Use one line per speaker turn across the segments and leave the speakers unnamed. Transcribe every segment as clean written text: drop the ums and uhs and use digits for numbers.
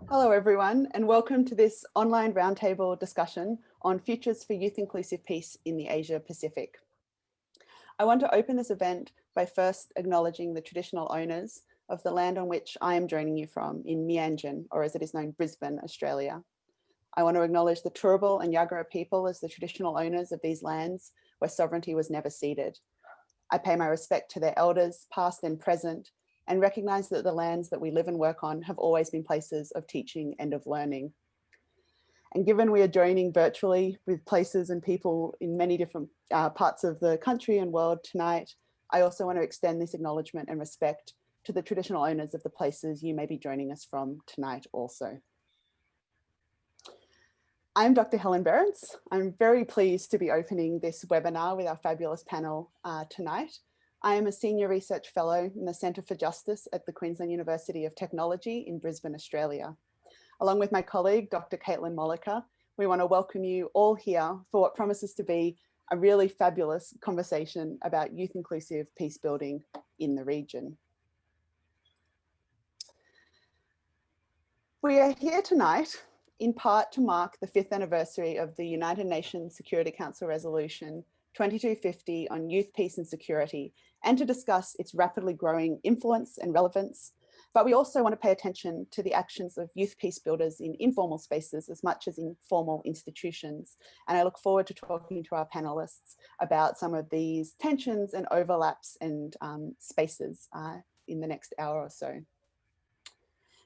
Hello everyone, and welcome to this online roundtable discussion on futures for youth inclusive peace in the Asia Pacific. I want to open this event by first acknowledging the traditional owners of the land on which I am joining you from in Meanjin, or as it is known, Brisbane, Australia. I want to acknowledge the Turrbal and Yague people as the traditional owners of these lands where sovereignty was never ceded. I pay my respect to their elders, past and present, and recognise that the lands that we live and work on have always been places of teaching and of learning. And given we are joining virtually with places and people in many different parts of the country and world tonight, I also want to extend this acknowledgement and respect to the traditional owners of the places you may be joining us from tonight also. I'm Dr. Helen Berents. I'm very pleased to be opening this webinar with our fabulous panel tonight. I am a Senior Research Fellow in the Centre for Justice at the Queensland University of Technology in Brisbane, Australia. Along with my colleague, Dr. Mollica, we want to welcome you all here for what promises to be a really fabulous conversation about youth inclusive peace building in the region. We are here tonight in part to mark the 5th anniversary of the United Nations Security Council Resolution 2250 on youth, peace and security, and to discuss its rapidly growing influence and relevance. But we also want to pay attention to the actions of youth peace builders in informal spaces as much as in formal institutions. And I look forward to talking to our panelists about some of these tensions and overlaps and spaces in the next hour or so.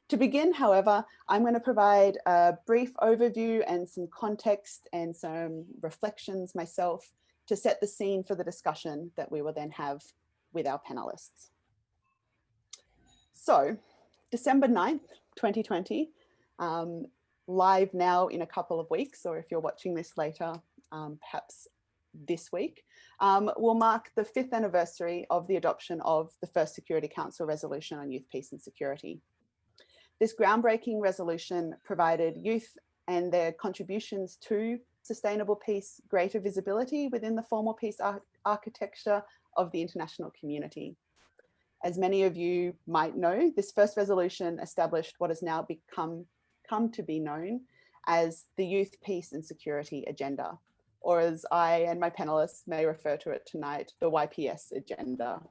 To begin, however, I'm going to provide a brief overview and some context and some reflections myself to set the scene for the discussion that we will then have with our panelists. So, December 9th, 2020, live now in a couple of weeks, or if you're watching this later, perhaps this week, will mark the 5th anniversary of the adoption of the first Security Council resolution on youth, peace and security. This groundbreaking resolution provided youth and their contributions to sustainable peace greater visibility within the formal peace architecture of the international community. As many of you might know, this first resolution established what has now come to be known as the Youth, Peace and Security Agenda, or as I and my panelists may refer to it tonight, the YPS Agenda.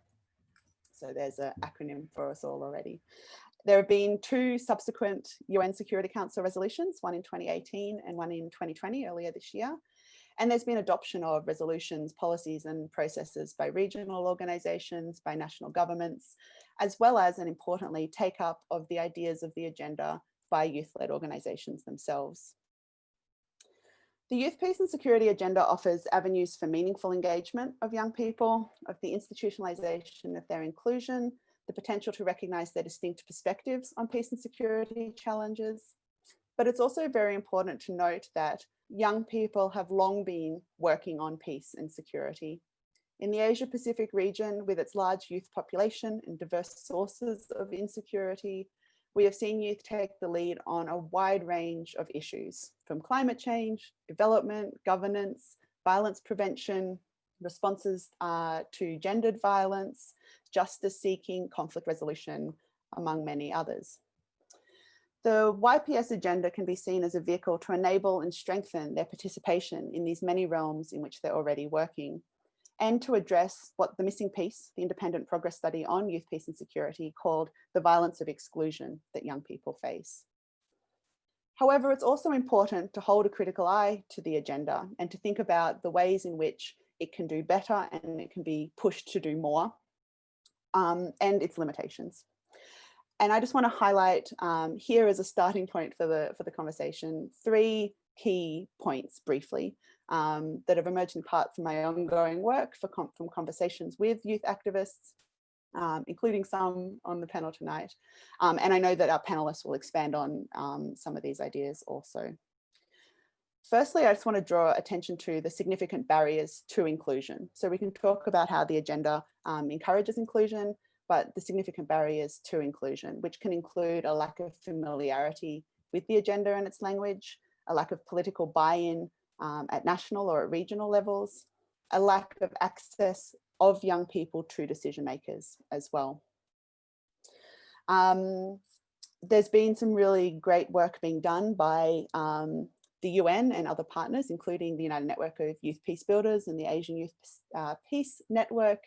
So there's an acronym for us all already. There have been 2 subsequent UN Security Council resolutions, one in 2018 and one in 2020, earlier this year. And there's been adoption of resolutions, policies and processes by regional organisations, by national governments, as well as, and importantly, take up of the ideas of the agenda by youth-led organisations themselves. The Youth, Peace and Security Agenda offers avenues for meaningful engagement of young people, of the institutionalisation of their inclusion, the potential to recognise their distinct perspectives on peace and security challenges. But it's also very important to note that young people have long been working on peace and security. In the Asia Pacific region, with its large youth population and diverse sources of insecurity, we have seen youth take the lead on a wide range of issues, from climate change, development, governance, violence prevention, responses to gendered violence, justice seeking, conflict resolution, among many others. The YPS agenda can be seen as a vehicle to enable and strengthen their participation in these many realms in which they're already working, and to address what the missing piece, the independent progress study on youth, peace and security, called the violence of exclusion that young people face. However, it's also important to hold a critical eye to the agenda and to think about the ways in which it can do better and it can be pushed to do more, and its limitations. And I just want to highlight here as a starting point for the conversation, 3 key points briefly that have emerged in part from my ongoing work from conversations with youth activists, including some on the panel tonight. And I know that our panelists will expand on some of these ideas also. Firstly, I just want to draw attention to the significant barriers to inclusion. So we can talk about how the agenda encourages inclusion, but the significant barriers to inclusion, which can include a lack of familiarity with the agenda and its language, a lack of political buy-in at national or at regional levels, a lack of access of young people to decision makers as well. there's been some really great work being done by the UN and other partners, including the United Network of Youth Peace Builders and the Asian Youth Peace Network,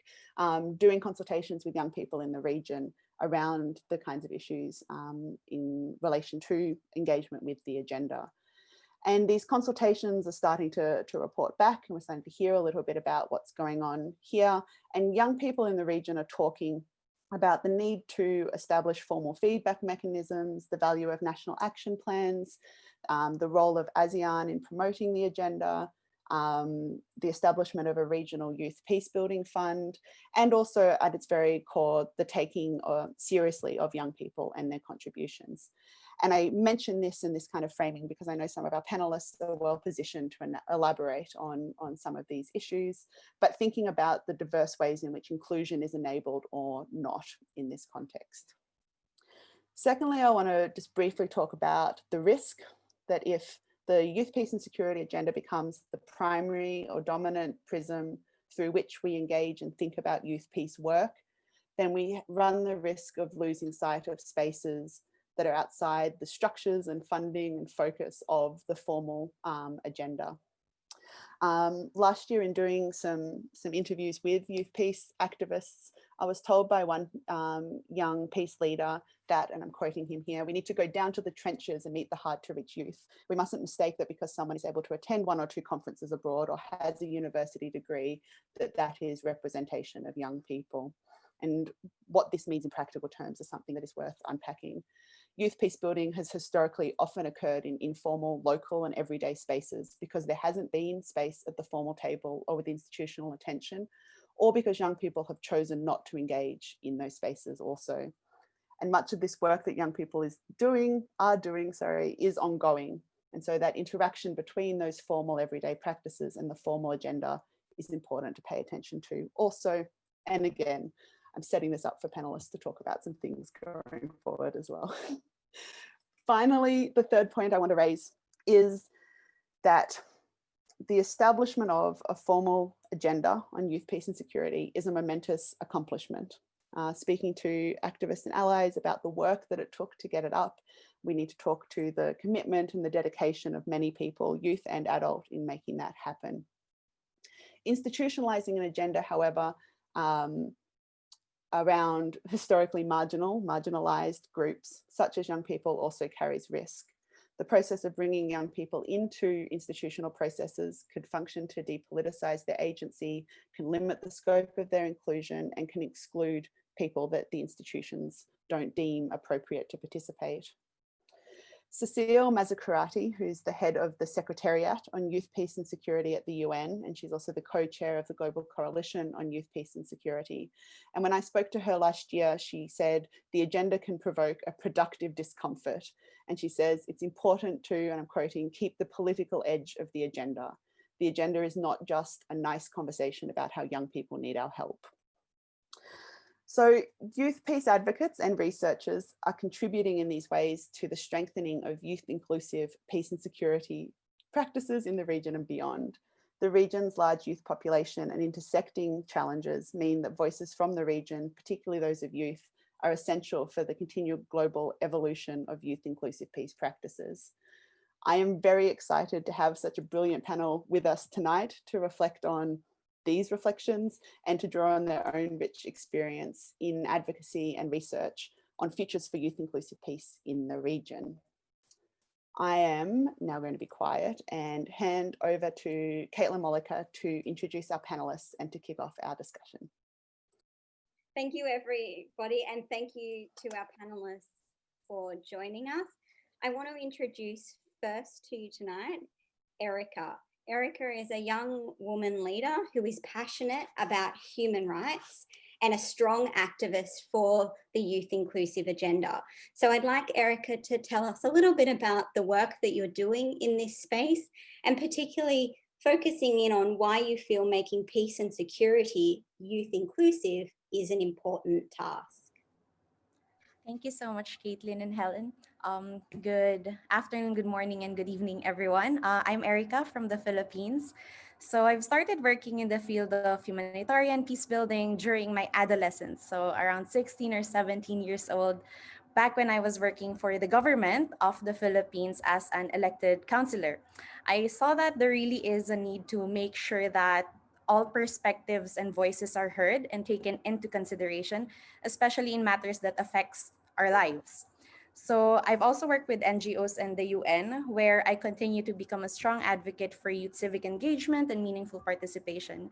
doing consultations with young people in the region around the kinds of issues in relation to engagement with the agenda. And these consultations are starting to report back, and we're starting to hear a little bit about what's going on here. And young people in the region are talking about the need to establish formal feedback mechanisms, the value of national action plans, the role of ASEAN in promoting the agenda, the establishment of a regional youth peacebuilding fund, and also at its very core, the taking seriously of young people and their contributions. And I mention this in this kind of framing because I know some of our panelists are well positioned to elaborate on some of these issues, but thinking about the diverse ways in which inclusion is enabled or not in this context. Secondly, I want to just briefly talk about the risk that if the youth, peace and security agenda becomes the primary or dominant prism through which we engage and think about youth peace work, then we run the risk of losing sight of spaces that are outside the structures and funding and focus of the formal agenda. Last year, in doing some interviews with youth peace activists, I was told by one young peace leader that, and I'm quoting him here, we need to go down to the trenches and meet the hard to reach youth. We mustn't mistake that because someone is able to attend 1 or 2 conferences abroad or has a university degree, that is representation of young people. And what this means in practical terms is something that is worth unpacking. Youth peace building has historically often occurred in informal, local and everyday spaces because there hasn't been space at the formal table or with institutional attention, or because young people have chosen not to engage in those spaces also. And much of this work that young people are doing, is ongoing. And so that interaction between those formal everyday practices and the formal agenda is important to pay attention to also. And again, I'm setting this up for panelists to talk about some things going forward as well. Finally, the third point I want to raise is that the establishment of a formal agenda on youth, peace and security is a momentous accomplishment. Speaking to activists and allies about the work that it took to get it up, we need to talk to the commitment and the dedication of many people, youth and adult, in making that happen. Institutionalizing an agenda, however, around historically marginalized groups, such as young people, also carries risk. The process of bringing young people into institutional processes could function to depoliticize their agency, can limit the scope of their inclusion, and can exclude people that the institutions don't deem appropriate to participate. Cecile Mazzacurati, who's the head of the Secretariat on Youth, Peace and Security at the UN, and she's also the co-chair of the Global Coalition on Youth, Peace and Security. And when I spoke to her last year, she said, the agenda can provoke a productive discomfort. And she says, it's important to, and I'm quoting, keep the political edge of the agenda. The agenda is not just a nice conversation about how young people need our help. So youth peace advocates and researchers are contributing in these ways to the strengthening of youth inclusive peace and security practices in the region and beyond. The region's large youth population and intersecting challenges mean that voices from the region, particularly those of youth, are essential for the continued global evolution of youth inclusive peace practices. I am very excited to have such a brilliant panel with us tonight to reflect on these reflections and to draw on their own rich experience in advocacy and research on futures for youth inclusive peace in the region. I am now going to be quiet and hand over to Caitlin Mollica to introduce our panelists and to kick off our discussion.
Thank you, everybody, and thank you to our panelists for joining us. I want to introduce first to you tonight, Erika. Erika is a young woman leader who is passionate about human rights and a strong activist for the youth inclusive agenda. So I'd like Erika to tell us a little bit about the work that you're doing in this space, and particularly focusing in on why you feel making peace and security youth inclusive is an important task.
Thank you so much, Caitlin and Helen. Good afternoon, good morning, and good evening, everyone. I'm Erika from the Philippines. So I've started working in the field of humanitarian peace building during my adolescence. So around 16 or 17 years old, back when I was working for the government of the Philippines as an elected councillor. I saw that there really is a need to make sure that all perspectives and voices are heard and taken into consideration, especially in matters that affects our lives. So I've also worked with NGOs and the UN, where I continue to become a strong advocate for youth civic engagement and meaningful participation.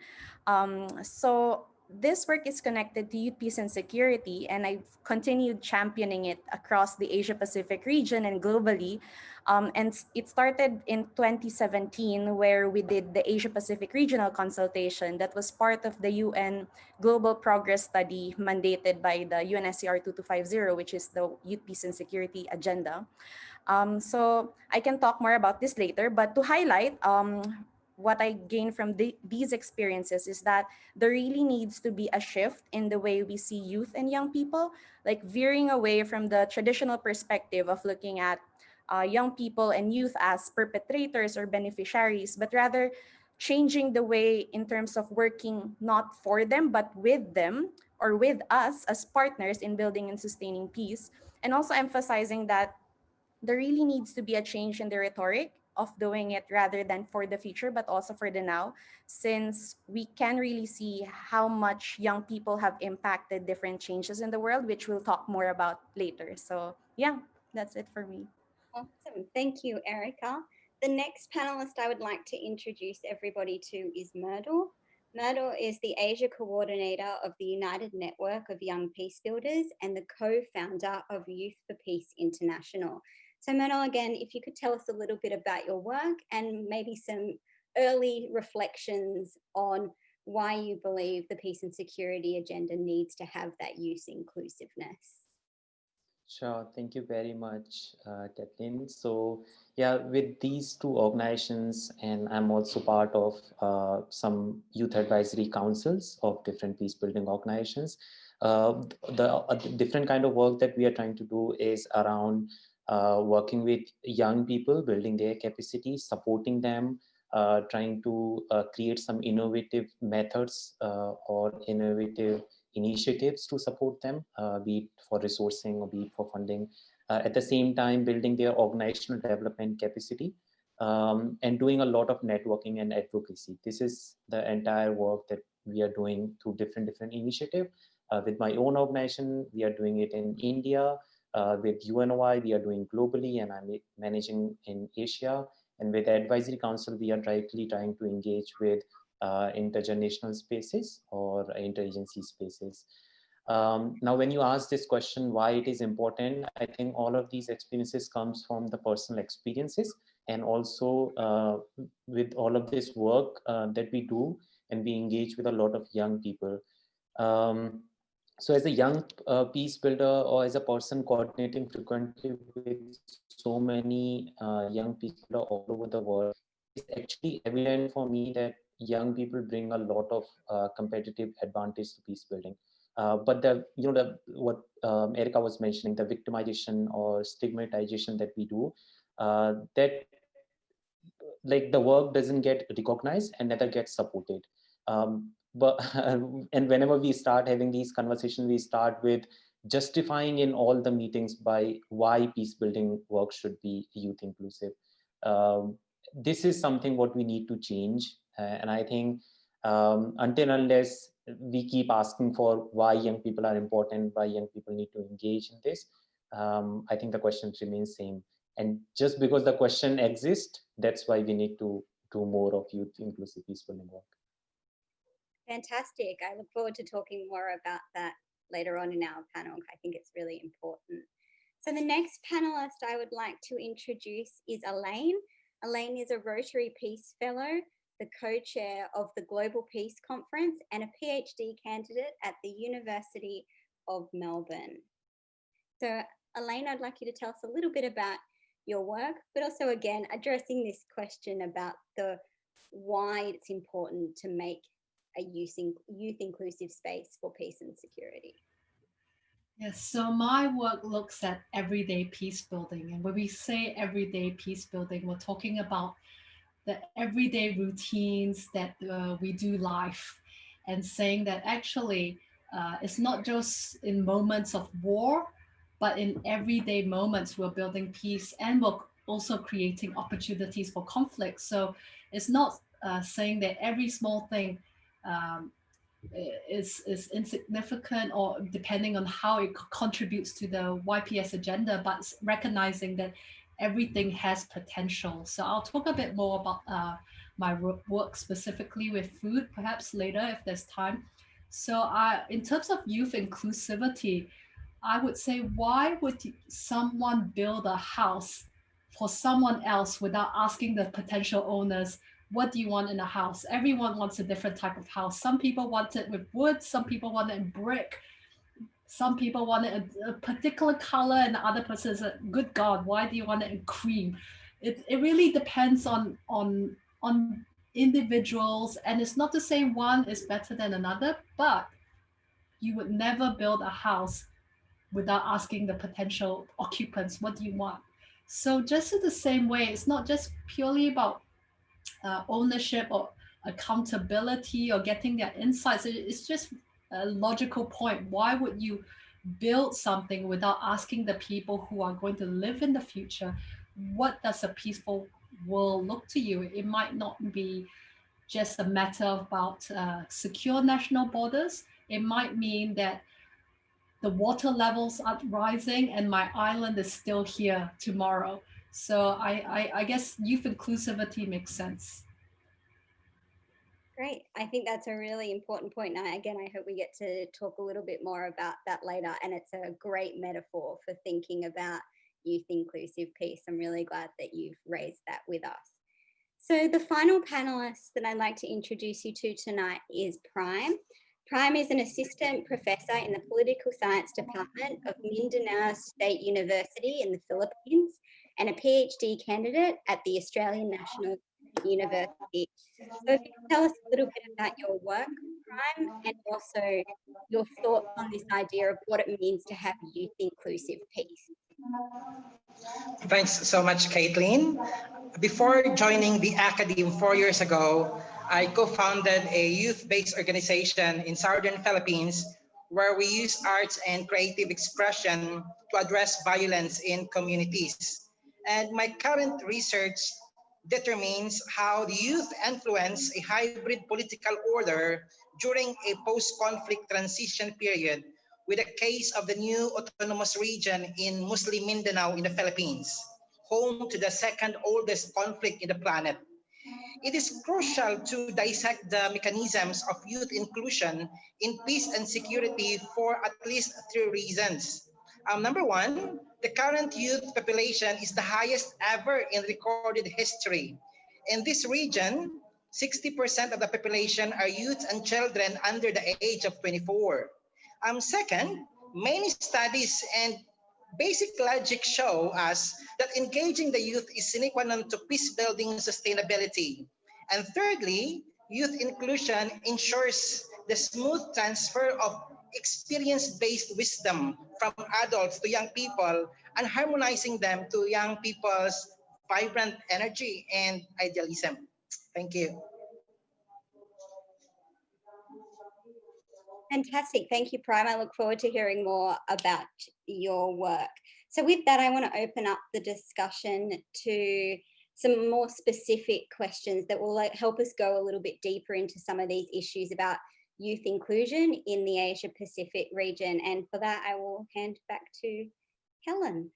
So this work is connected to youth peace and security, and I've continued championing it across the Asia Pacific region and globally. It started in 2017, where we did the Asia Pacific Regional Consultation that was part of the UN Global Progress Study mandated by the UNSCR 2250, which is the Youth Peace and Security Agenda. So I can talk more about this later, but to highlight what I gained from these experiences is that there really needs to be a shift in the way we see youth and young people, like veering away from the traditional perspective of looking at young people and youth as perpetrators or beneficiaries, but rather changing the way in terms of working not for them, but with them or with us as partners in building and sustaining peace. And also emphasizing that there really needs to be a change in the rhetoric of doing it rather than for the future, but also for the now, since we can really see how much young people have impacted different changes in the world, which we'll talk more about later. So yeah, that's it for me.
Awesome. Thank you, Erika. The next panelist I would like to introduce everybody to is Mridul. Mridul is the Asia coordinator of the United Network of Young Peace Builders and the co-founder of Youth for Peace International. So Mridul, again, if you could tell us a little bit about your work and maybe some early reflections on why you believe the peace and security agenda needs to have that youth inclusiveness.
Sure, thank you very much, Kathleen. So, yeah, with these two organizations, and I'm also part of some youth advisory councils of different peace building organizations. The different kind of work that we are trying to do is around working with young people, building their capacity, supporting them, trying to create some innovative methods or innovative initiatives to support them, be it for resourcing or be it for funding. At the same time, building their organizational development capacity and doing a lot of networking and advocacy. This is the entire work that we are doing through different initiatives. With my own organization, we are doing it in India. With UNOI, we are doing globally, and I'm managing in Asia. And with the Advisory Council, we are directly trying to engage with intergenerational spaces or interagency spaces. Now, when you ask this question, why it is important, I think all of these experiences comes from the personal experiences, and also with all of this work that we do, and we engage with a lot of young people. So as a young peace builder or as a person coordinating frequently with so many young people all over the world, it's actually evident for me that young people bring a lot of competitive advantage to peace building. But what Erika was mentioning, the victimization or stigmatization that we do, that like the work doesn't get recognized and neither gets supported. But and whenever we start having these conversations, we start with justifying in all the meetings by why peace building work should be youth inclusive. This is something what we need to change, and I think until unless we keep asking for why young people are important, why young people need to engage in this, I think the question remains same. And just because the question exists, that's why we need to do more of youth inclusive peace building work.
Fantastic. I look forward to talking more about that later on in our panel. I think it's really important. So the next panelist I would like to introduce is Elaine. Elaine is a Rotary Peace Fellow, the co-chair of the Global Peace Conference, and a PhD candidate at the University of Melbourne. So Elaine, I'd like you to tell us a little bit about your work, but also again, addressing this question about the why it's important to make a youth inclusive space for peace and security.
Yes, so my work looks at everyday peace building. And when we say everyday peace building, we're talking about the everyday routines that we do life, and saying that actually it's not just in moments of war but in everyday moments, we're building peace and we're also creating opportunities for conflict. So it's not saying that every small thing is insignificant or depending on how it contributes to the YPS agenda, but recognizing that everything has potential. So I'll talk a bit more about my work specifically with food, perhaps later if there's time. So in terms of youth inclusivity, I would say, why would someone build a house for someone else without asking the potential owners, what do you want in a house? Everyone wants a different type of house. Some people want it with wood, some people want it in brick, some people want it a particular color, and the other person is like, good God, why do you want it in cream? It really depends on individuals, and it's not to say one is better than another, but you would never build a house without asking the potential occupants, what do you want? So just in the same way, it's not just purely about ownership or accountability or getting their insights. It's just a logical point. Why would you build something without asking the people who are going to live in the future, what does a peaceful world look to you? It might not be just a matter about secure national borders. It might mean that the water levels are rising and my island is still here tomorrow. So I guess youth inclusivity makes sense.
Great. I think that's a really important point. And again, I hope we get to talk a little bit more about that later. And it's a great metaphor for thinking about youth inclusive peace. I'm really glad that you've raised that with us. So the final panelist that I'd like to introduce you to tonight is Prime. Prime is an assistant professor in the political science department of Mindanao State University in the Philippines and a PhD candidate at the Australian National University. So if you can tell us a little bit about your work, Prime, and also your thoughts on this idea of what it means to have youth inclusive peace.
Thanks so much, Caitlin. Before joining the academe 4 years ago, I co-founded a youth-based organization in Southern Philippines where we use arts and creative expression to address violence in communities. And my current research determines how the youth influence a hybrid political order during a post-conflict transition period, with a case of the new autonomous region in Muslim Mindanao in the Philippines, home to the second oldest conflict in the planet. It is crucial to dissect the mechanisms of youth inclusion in peace and security for at least 3 reasons. Number one, the current youth population is the highest ever in recorded history. In this region, 60% of the population are youth and children under the age of 24. Second, many studies and basic logic show us that engaging the youth is sine qua non to peace building sustainability. And thirdly, youth inclusion ensures the smooth transfer of experience-based wisdom from adults to young people and harmonizing them to young people's vibrant energy and idealism. Thank you.
Fantastic. Thank you, Prime. I look forward to hearing more about your work. So with that, I want to open up the discussion to some more specific questions that will help us go a little bit deeper into some of these issues about youth inclusion in the Asia Pacific region. And for that, I will hand back to Helen.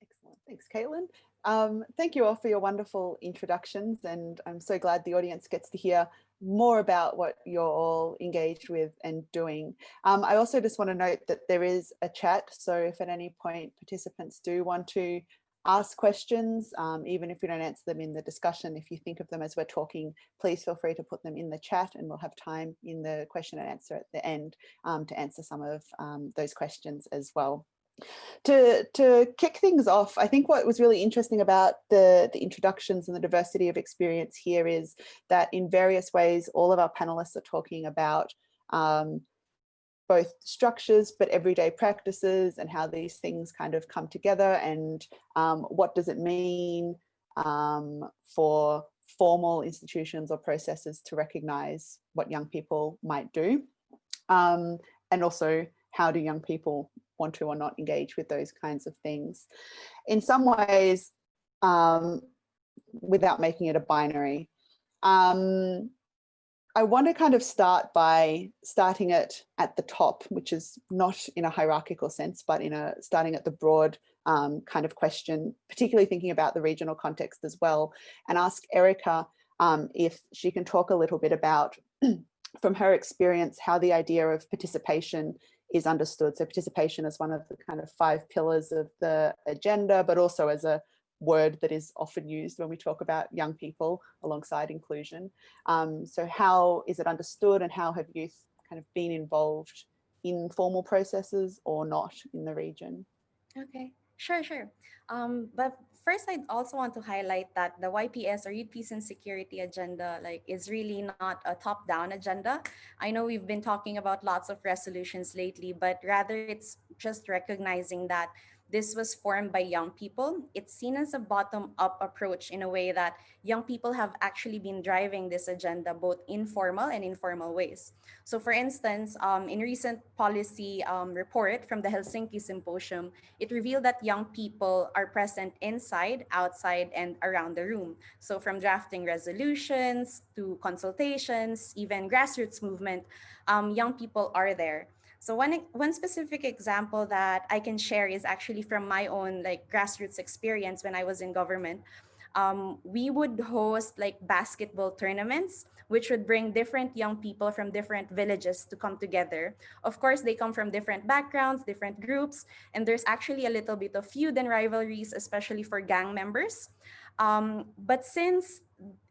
Excellent. Thanks, Caitlin. Thank you all for your wonderful introductions, and I'm so glad the audience gets to hear more about what you're all engaged with and doing. I also just want to note that there is a chat, so if at any point participants do want to ask questions, even if we don't answer them in the discussion, if you think of them as we're talking, please feel free to put them in the chat and we'll have time in the question and answer at the end to answer some of those questions as well. To kick things off, I think what was really interesting about the introductions and the diversity of experience here is that in various ways, all of our panelists are talking about both structures, but everyday practices and how these things kind of come together and what does it mean for formal institutions or processes to recognize what young people might do. And also how do young people want to or not engage with those kinds of things. In some ways, without making it a binary, I want to kind of start by starting it at the top, which is not in a hierarchical sense, but starting at the broad kind of question, particularly thinking about the regional context as well, and ask Erika if she can talk a little bit about, from her experience, how the idea of participation is understood. So participation as one of the kind of 5 pillars of the agenda, but also as a word that is often used when we talk about young people alongside inclusion. So how is it understood, and how have youth kind of been involved in formal processes or not in the region?
Okay, sure. But first, I'd also want to highlight that the YPS, or Youth Peace and Security agenda, like, is really not a top-down agenda. I know we've been talking about lots of resolutions lately, but rather it's just recognizing that this was formed by young people. It's seen as a bottom-up approach in a way that young people have actually been driving this agenda, both informal and informal ways. So for instance, in recent policy report from the Helsinki Symposium, it revealed that young people are present inside, outside, and around the room. So from drafting resolutions to consultations, even grassroots movement, young people are there. So one specific example that I can share is actually from my own like grassroots experience when I was in government. We would host like basketball tournaments, which would bring different young people from different villages to come together. Of course, they come from different backgrounds, different groups, and there's actually a little bit of feud and rivalries, especially for gang members. But since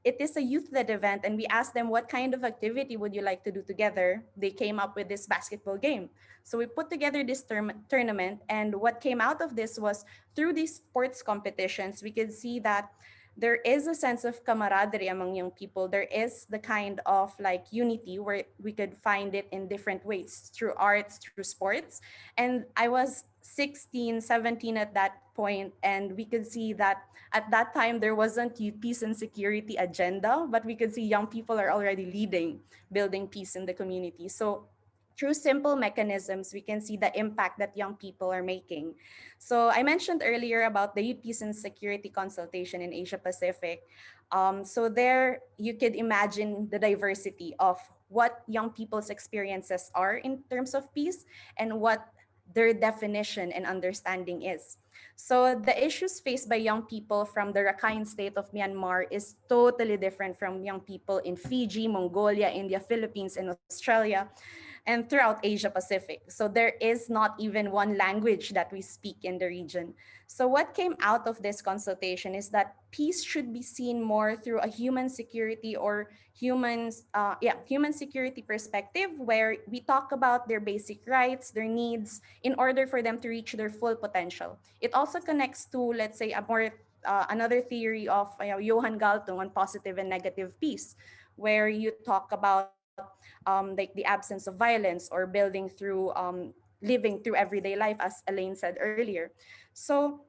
it is a youth-led event and we asked them what kind of activity would you like to do together, they came up with this basketball game. So we put together this tournament, and what came out of this was, through these sports competitions, we could see that there is a sense of camaraderie among young people. There is the kind of like unity where we could find it in different ways, through arts, through sports. And I was 16, 17 at that point, and we could see that at that time there wasn't youth peace and security agenda, but we could see young people are already leading, building peace in the community. So through simple mechanisms, we can see the impact that young people are making. So I mentioned earlier about the Youth Peace and Security consultation in Asia Pacific. So there you could imagine the diversity of what young people's experiences are in terms of peace and what their definition and understanding is. So the issues faced by young people from the Rakhine state of Myanmar is totally different from young people in Fiji, Mongolia, India, Philippines, and Australia, and throughout Asia Pacific. So there is not even one language that we speak in the region. So what came out of this consultation is that peace should be seen more through a human security or human security perspective, where we talk about their basic rights, their needs, in order for them to reach their full potential. It also connects to, let's say, a more another theory of Johan Galtung on positive and negative peace, where you talk about like the absence of violence or building through living through everyday life, as Elaine said earlier. So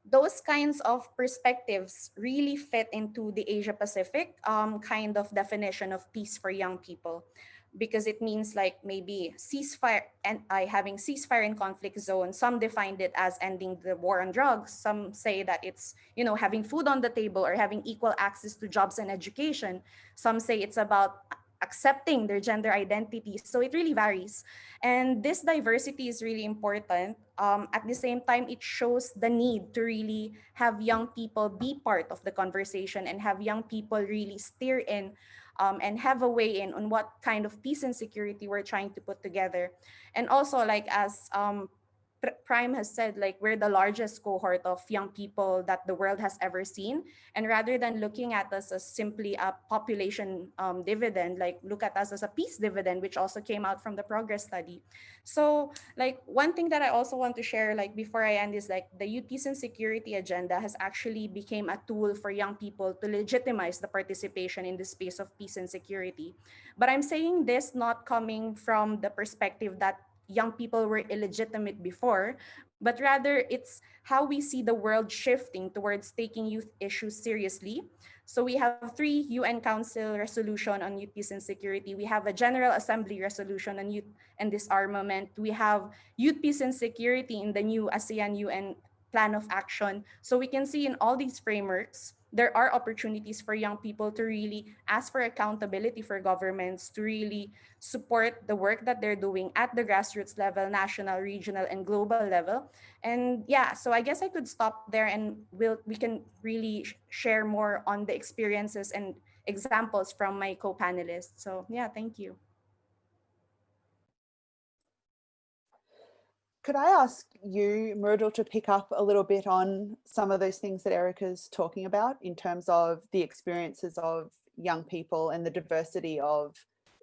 those kinds of perspectives really fit into the Asia Pacific kind of definition of peace for young people, because it means like maybe ceasefire and having ceasefire in conflict zones. Some defined it as ending the war on drugs. Some say that it's, you know, having food on the table or having equal access to jobs and education. Some say it's about accepting their gender identity. So it really varies. And this diversity is really important. At the same time, it shows the need to really have young people be part of the conversation and have young people really steer in and have a way in on what kind of peace and security we're trying to put together. And also, like as Prime has said, like we're the largest cohort of young people that the world has ever seen. And rather than looking at us as simply a population dividend, like look at us as a peace dividend, which also came out from the progress study. So like one thing that I also want to share, like before I end, is like the youth peace and security agenda has actually became a tool for young people to legitimize the participation in the space of peace and security. But I'm saying this not coming from the perspective that young people were illegitimate before, but rather it's how we see the world shifting towards taking youth issues seriously. So we have 3 UN Council resolution on youth peace and security. We have a General Assembly resolution on youth and disarmament. We have youth peace and security in the new ASEAN UN plan of action. So we can see in all these frameworks, there are opportunities for young people to really ask for accountability for governments, to really support the work that they're doing at the grassroots level, national, regional, and global level. And yeah, so I guess I could stop there, and we can really share more on the experiences and examples from my co-panelists. So yeah, thank you.
Could I ask you, Mridul, to pick up a little bit on some of those things that Erika's talking about in terms of the experiences of young people and the diversity of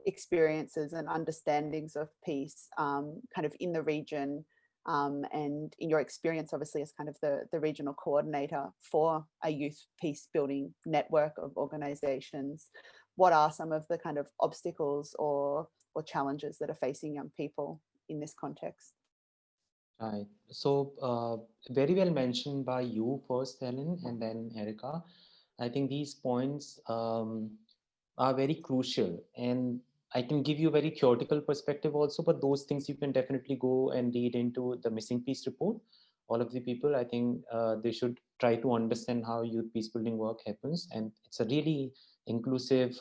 experiences and understandings of peace kind of in the region, and in your experience, obviously, as kind of the regional coordinator for a youth peace building network of organizations. What are some of the kind of obstacles or challenges that are facing young people in this context?
Right. So very well mentioned by you first, Helen, and then Erika. I think these points are very crucial, and I can give you a very theoretical perspective also, but those things you can definitely go and read into the Missing Peace report. All of the people, I think they should try to understand how youth peace building work happens. And it's a really inclusive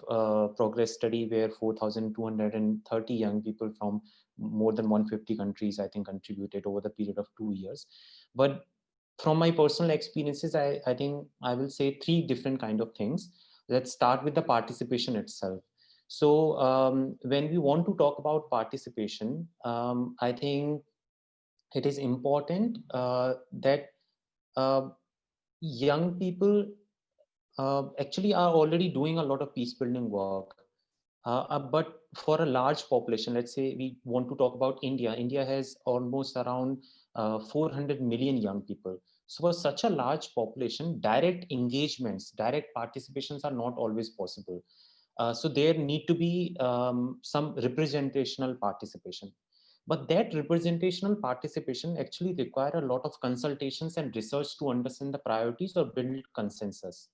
progress study where 4,230 young people from more than 150 countries, I think, contributed over the period of 2 years. But from my personal experiences, I think I will say 3 different kind of things. Let's start with the participation itself. So when we want to talk about participation, I think it is important that young people actually are already doing a lot of peace building work. But for a large population, let's say we want to talk about India. India has almost around 400 million young people. So for such a large population, direct engagements, direct participations are not always possible. So there need to be some representational participation. But that representational participation actually require a lot of consultations and research to understand the priorities or build consensus.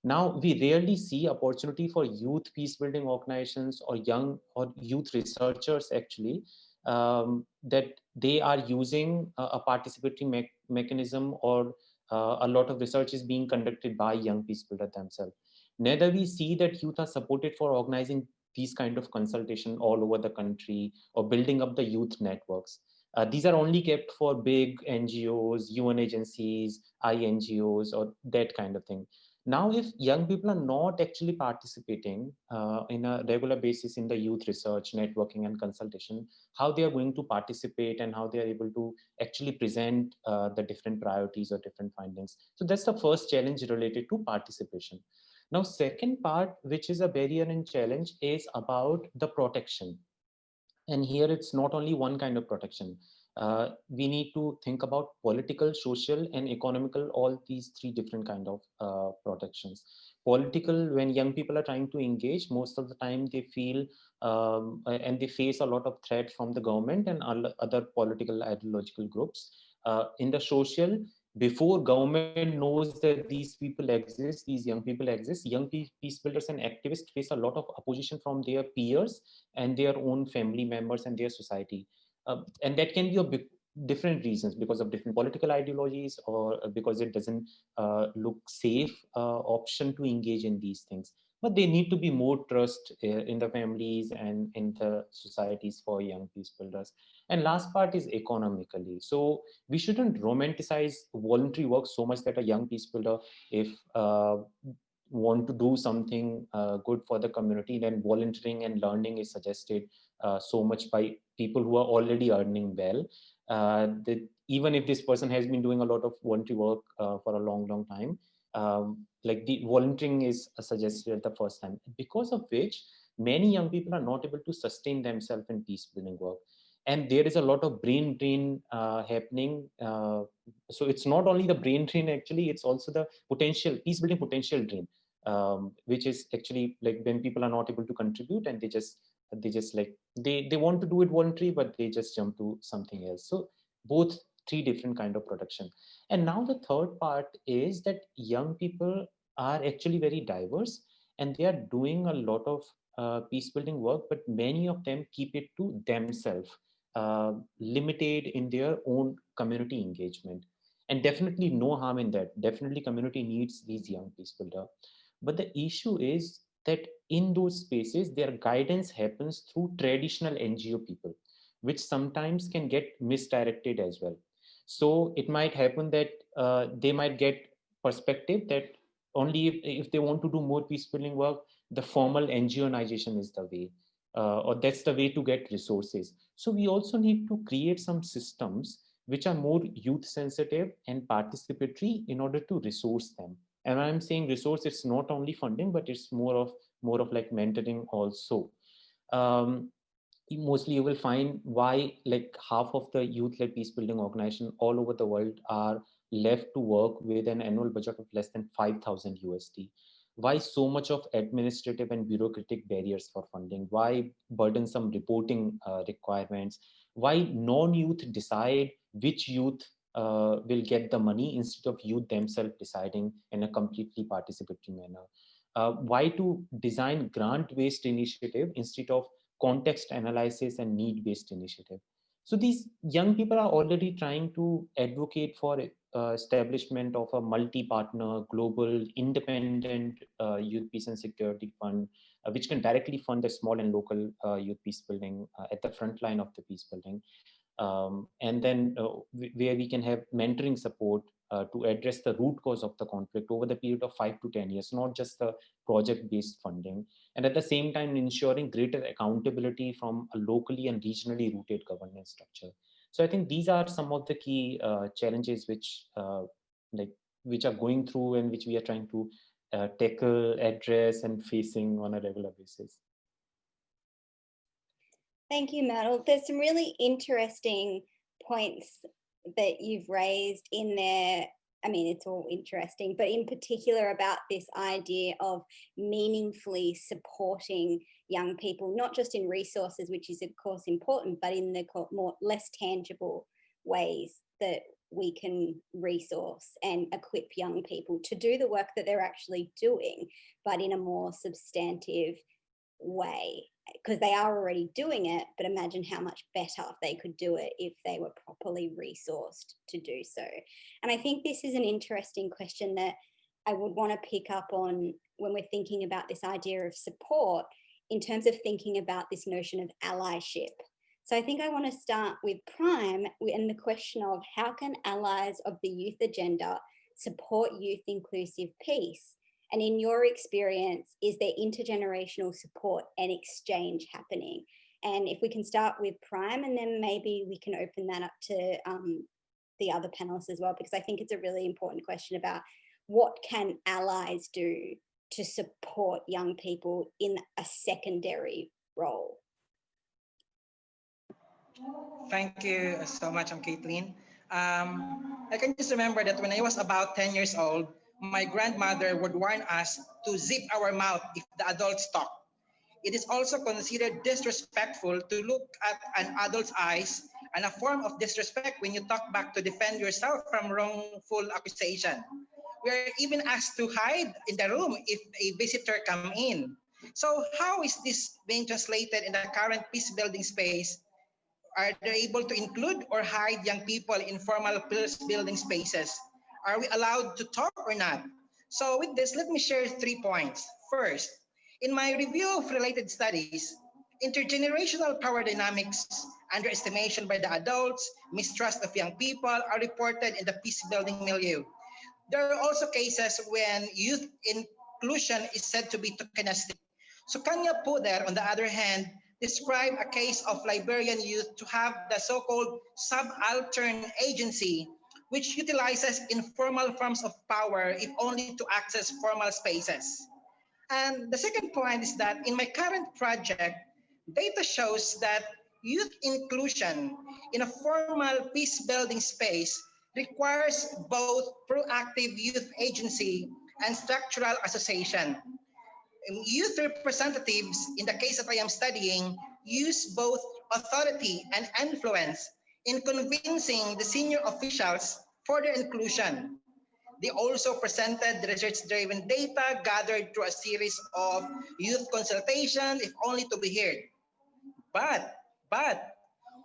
Now, we rarely see opportunity for youth peace building organizations or young or youth researchers actually that they are using a participatory mechanism, or a lot of research is being conducted by young peace builders themselves. Neither we see that youth are supported for organizing these kind of consultation all over the country or building up the youth networks. These are only kept for big NGOs, UN agencies, INGOs, or that kind of thing. Now, if young people are not actually participating in a regular basis in the youth research, networking, and consultation, how they are going to participate and how they are able to actually present the different priorities or different findings. So that's the first challenge related to participation. Now, second part, which is a barrier and challenge, is about the protection. And here it's not only one kind of protection. We need to think about political, social, and economical, all these 3 different kind of protections. Political, when young people are trying to engage, most of the time they feel and they face a lot of threat from the government and other political ideological groups. In the social, before government knows that these people exist, these young people exist, young peace builders and activists face a lot of opposition from their peers and their own family members and their society. And that can be a big different reasons, because of different political ideologies, or because it doesn't look safe option to engage in these things. But they need to be more trust in the families and in the societies for young peace builders. And last part is economically. So we shouldn't romanticize voluntary work so much that a young peace builder, if want to do something good for the community, then volunteering and learning is suggested so much by people who are already earning well. That even if this person has been doing a lot of voluntary work for a long time, like the volunteering is suggested at the first time, because of which many young people are not able to sustain themselves in peace building work. And there is a lot of brain drain happening. So it's not only the brain drain, actually, it's also the potential peace building potential drain, which is actually like when people are not able to contribute and they just like they want to do it voluntary, but they just jump to something else. So both 3 different kind of production. And now the third part is that young people are actually very diverse, and they are doing a lot of peace building work, but many of them keep it to themselves, limited in their own community engagement. And definitely no harm in that. Definitely community needs these young peace builder. But the issue is that in those spaces, their guidance happens through traditional NGO people, which sometimes can get misdirected as well. So it might happen that they might get perspective that only if they want to do more peace building work, the formal NGOization is the way, or that's the way to get resources. So we also need to create some systems which are more youth sensitive and participatory in order to resource them. And when I'm saying resource, it's not only funding, but it's more of like mentoring also. um, Mostly you will find why like half of the youth-led peace building organization all over the world are left to work with an annual budget of less than 5,000 USD. Why so much of administrative and bureaucratic barriers for funding? Why burdensome reporting requirements? Why non-youth decide which youth will get the money instead of youth themselves deciding in a completely participatory manner? Why to design grant-based initiative instead of context analysis and need-based initiative? So these young people are already trying to advocate for establishment of a multi-partner, global, independent youth peace and security fund, which can directly fund the small and local youth peace building at the front line of the peace building. And then where we can have mentoring support to address the root cause of the conflict over the period of 5 to 10 years, not just the project-based funding. And at the same time, ensuring greater accountability from a locally and regionally rooted governance structure. So I think these are some of the key challenges which are going through and which we are trying to tackle, address, and facing on a regular basis.
Thank you, Mridul. There's some really interesting points that you've raised in there. I mean, it's all interesting, but in particular about this idea of meaningfully supporting young people, not just in resources, which is of course important, but in the more less tangible ways that we can resource and equip young people to do the work that they're actually doing, but in a more substantive way, because they are already doing it, but imagine how much better they could do it if they were properly resourced to do so. And I think this is an interesting question that I would want to pick up on when we're thinking about this idea of support in terms of thinking about this notion of allyship. So I think I want to start with Prime and the question of how can allies of the youth agenda support youth inclusive peace? And in your experience, is there intergenerational support and exchange happening? And if we can start with Prime, and then maybe we can open that up to the other panelists as well, because I think it's a really important question about what can allies do to support young people in a secondary role?
Thank you so much, Caitlin. I can just remember that when I was about 10 years old, my grandmother would warn us to zip our mouth if the adults talk. It is also considered disrespectful to look at an adult's eyes and a form of disrespect when you talk back to defend yourself from wrongful accusation. We are even asked to hide in the room if a visitor come in. So how is this being translated in the current peace building space? Are they able to include or hide young people in formal peace building spaces? Are we allowed to talk or not? So with this, let me share 3 points. First, in my review of related studies, intergenerational power dynamics, underestimation by the adults, mistrust of young people are reported in the peace building milieu. There are also cases when youth inclusion is said to be tokenistic. So Kanya Puder, on the other hand, described a case of Liberian youth to have the so-called subaltern agency, which utilizes informal forms of power if only to access formal spaces. And the second point is that in my current project, data shows that youth inclusion in a formal peace-building space requires both proactive youth agency and structural association. Youth representatives, in the case that I am studying, use both authority and influence in convincing the senior officials for their inclusion. They also presented research-driven data gathered through a series of youth consultations, if only to be heard. But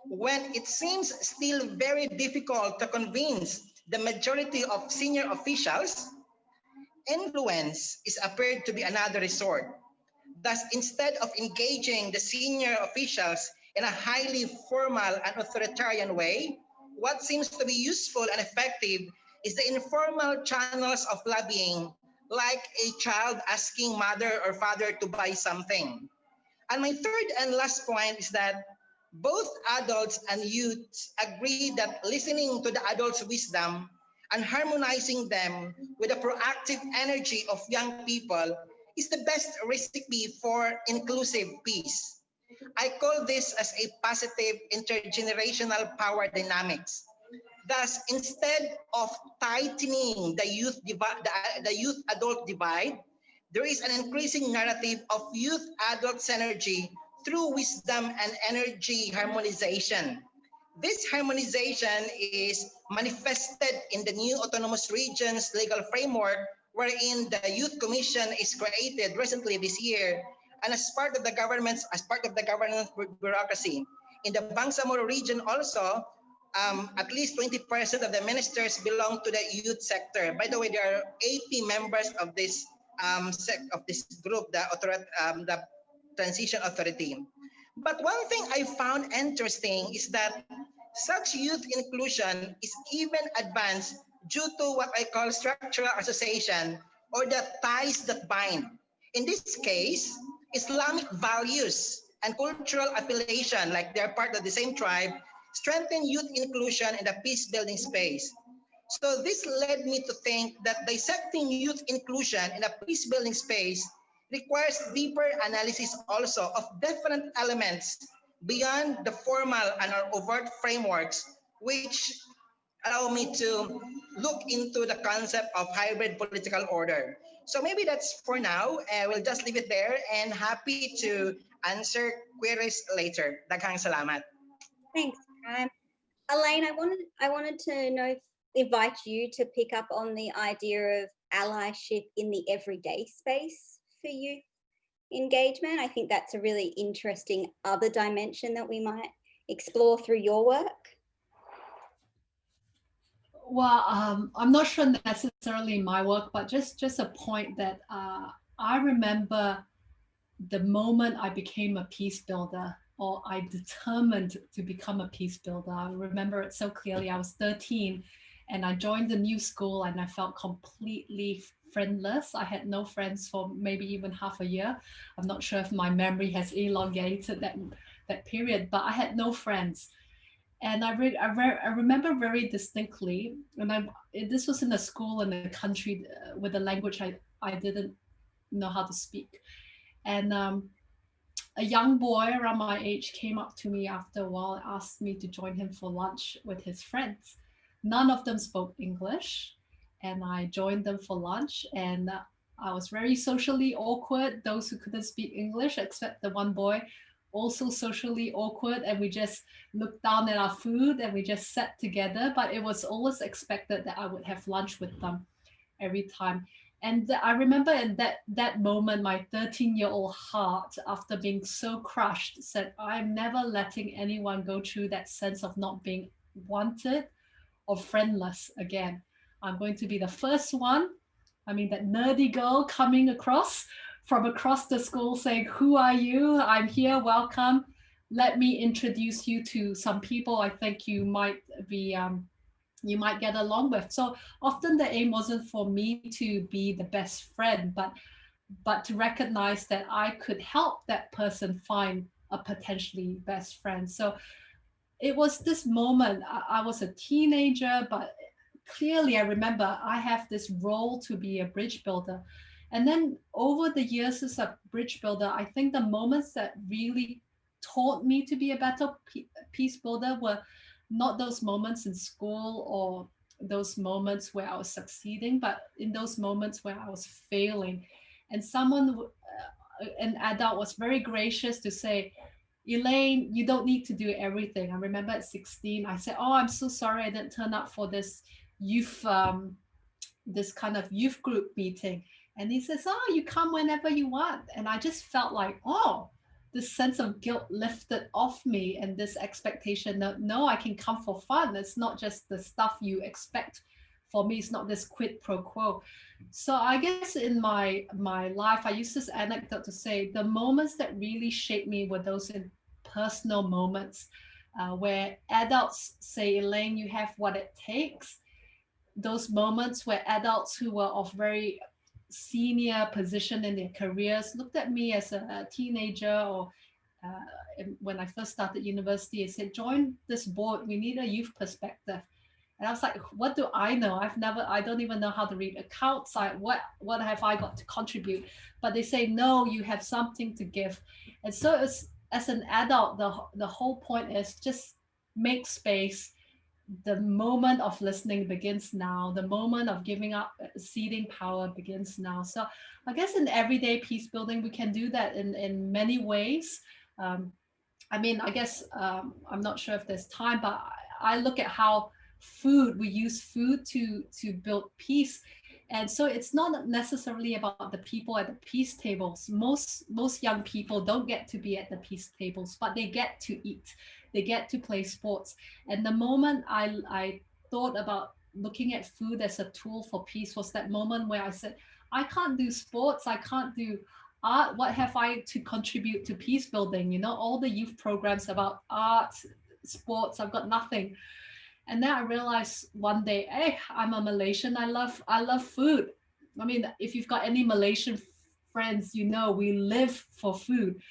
when it seems still very difficult to convince the majority of senior officials, influence is appeared to be another resort. Thus, instead of engaging the senior officials in a highly formal and authoritarian way, what seems to be useful and effective is the informal channels of lobbying, like a child asking mother or father to buy something. And my third and last point is that both adults and youths agree that listening to the adults' wisdom and harmonizing them with the proactive energy of young people is the best recipe for inclusive peace. I call this as a positive intergenerational power dynamics. Thus, instead of tightening the the youth adult divide, there is an increasing narrative of youth adult synergy through wisdom and energy harmonization. This harmonization is manifested in the new autonomous regions legal framework, wherein the Youth Commission is created recently this year, and as part of the governance bureaucracy. In the Bangsamoro region also, at least 20% of the ministers belong to the youth sector. By the way, there are 80 members of this group, the Transition Authority. But one thing I found interesting is that such youth inclusion is even advanced due to what I call structural association, or the ties that bind. In this case, Islamic values and cultural affiliation, like they're part of the same tribe, strengthen youth inclusion in the peace building space. So this led me to think that dissecting youth inclusion in a peace building space requires deeper analysis also of different elements beyond the formal and overt frameworks, which allow me to look into the concept of hybrid political order. So maybe that's for now. We'll just leave it there, and happy to answer queries later. Daghang salamat.
Thanks, Prime. Elaine, I wanted to invite you to pick up on the idea of allyship in the everyday space for youth engagement. I think that's a really interesting other dimension that we might explore through your work.
Well, I'm not sure necessarily my work, but just a point that I remember the moment I became a peace builder, or I determined to become a peace builder. I remember it so clearly. I was 13 and I joined a new school and I felt completely friendless. I had no friends for maybe even half a year. I'm not sure if my memory has elongated that period, but I had no friends. And I remember very distinctly, and this was in a school in the country with a language I didn't know how to speak. And a young boy around my age came up to me after a while and asked me to join him for lunch with his friends. None of them spoke English, and I joined them for lunch, and I was very socially awkward. Those who couldn't speak English, except the one boy, also socially awkward, and we just looked down at our food and we just sat together. But it was always expected that I would have lunch with them every time. And I remember in that moment, my 13-year-old heart, after being so crushed, said, I'm never letting anyone go through that sense of not being wanted or friendless again. I'm going to be the first one. I mean, that nerdy girl coming from across the school saying, who are you? I'm here, welcome. Let me introduce you to some people I think you might get along with. So often the aim wasn't for me to be the best friend, but to recognize that I could help that person find a potentially best friend. So it was this moment. I was a teenager, but clearly I remember I have this role to be a bridge builder. And then over the years as a bridge builder, I think the moments that really taught me to be a better peace builder were not those moments in school or those moments where I was succeeding, but in those moments where I was failing. And an adult was very gracious to say, Elaine, you don't need to do everything. I remember at 16, I said, oh, I'm so sorry I didn't turn up for this youth this kind of youth group meeting, and he says, "Oh, you come whenever you want." And I just felt like, oh, this sense of guilt lifted off me, and this expectation that no, I can come for fun. It's not just the stuff you expect for me. It's not this quid pro quo. So I guess in my life, I use this anecdote to say the moments that really shaped me were those in personal moments, where adults say, "Elaine, you have what it takes." Those moments where adults who were of very senior position in their careers looked at me as a teenager, or when I first started university, and said, "Join this board. We need a youth perspective." And I was like, "What do I know? I don't even know how to read accounts. What have I got to contribute?" But they say, "No, you have something to give." And so as an adult, the whole point is just make space. The moment of listening begins now. The moment of giving up, ceding power begins now. So I guess in everyday peace building, we can do that in many ways. I mean, I guess I'm not sure if there's time, but I look at how we use food to build peace. And so it's not necessarily about the people at the peace tables. Most young people don't get to be at the peace tables, but they get to eat. They get to play sports. And the moment I thought about looking at food as a tool for peace was that moment where I said, I can't do sports, I can't do art. What have I to contribute to peace building? You know, all the youth programs about art, sports, I've got nothing. And then I realized one day, hey, I'm a Malaysian. I love food. I mean, if you've got any Malaysian friends, you know we live for food.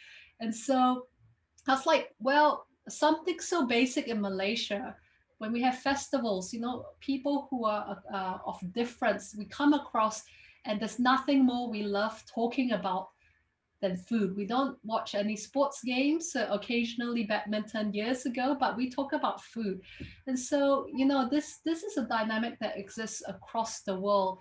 And so I was like, well, something so basic in Malaysia, when we have festivals, you know, people who are of difference, we come across, and there's nothing more we love talking about than food. We don't watch any sports games, occasionally badminton years ago, but we talk about food. And so, you know, this is a dynamic that exists across the world.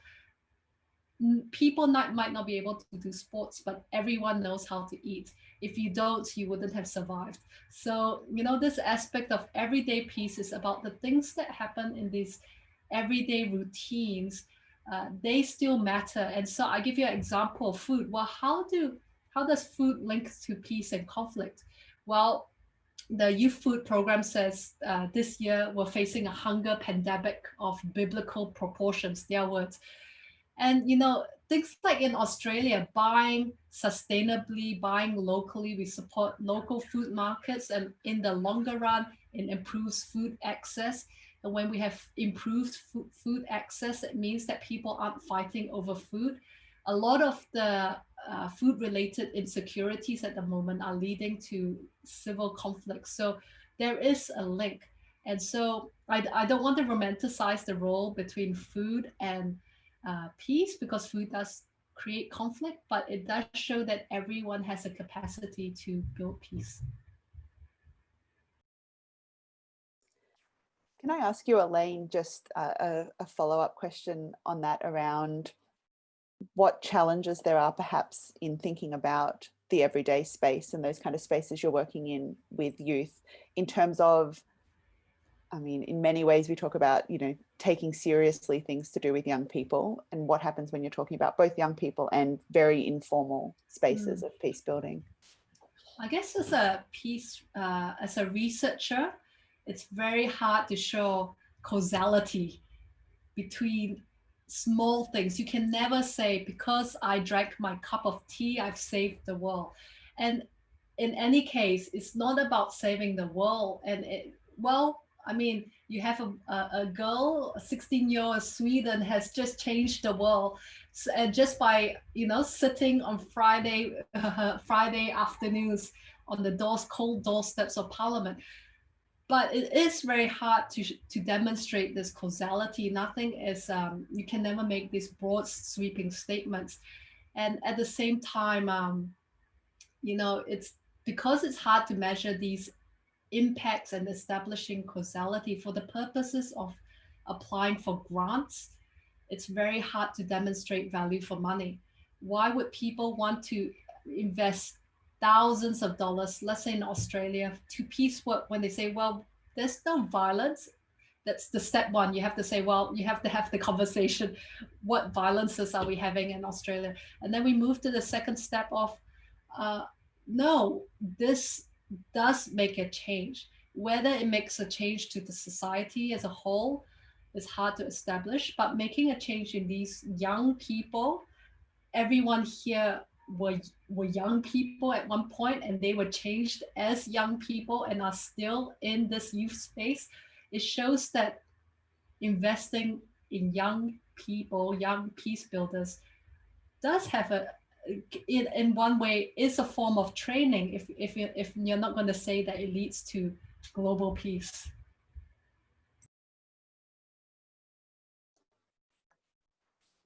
People might not be able to do sports, but everyone knows how to eat. If you don't, you wouldn't have survived. So, you know, this aspect of everyday peace is about the things that happen in these everyday routines. They still matter. And so I give you an example of food. Well, how does food link to peace and conflict? Well, the youth food program says this year we're facing a hunger pandemic of biblical proportions, their words. And, you know, things like in Australia, buying sustainably, buying locally, we support local food markets, and in the longer run, it improves food access. And when we have improved food access, it means that people aren't fighting over food. A lot of the food-related insecurities at the moment are leading to civil conflicts. So there is a link. And so I don't want to romanticize the role between food and peace, because food does create conflict, but it does show that everyone has a capacity to build peace.
Can I ask you, Elaine, just a follow-up question on that, around what challenges there are perhaps in thinking about the everyday space and those kind of spaces you're working in with youth, in terms of, I mean, in many ways we talk about, you know, taking seriously things to do with young people, and what happens when you're talking about both young people and very informal spaces of peace building.
I guess as a researcher, it's very hard to show causality between small things. You can never say, because I drank my cup of tea, I've saved the world. And in any case, it's not about saving the world. And I mean, you have a girl, a 16-year-old Sweden has just changed the world. So, and just by, you know, sitting on Friday afternoons on the cold doorsteps of Parliament. But it is very hard to demonstrate this causality. Nothing is, you can never make these broad sweeping statements. And at the same time, you know, it's because it's hard to measure these impacts and establishing causality for the purposes of applying for grants. It's very hard to demonstrate value for money. Why would people want to invest thousands of dollars, let's say in Australia, to peace work, when they say, well, there's no violence, That's the step one. You have to say, well, you have to have the conversation. What violences are we having in Australia? And then we move to the second step of, no, this does make a change. Whether it makes a change to the society as a whole is hard to establish, but making a change in these young people, everyone here were young people at one point, and they were changed as young people and are still in this youth space. It shows that investing in young people, young peace builders, does have in one way is a form of training, if you're not going to say that it leads to global peace.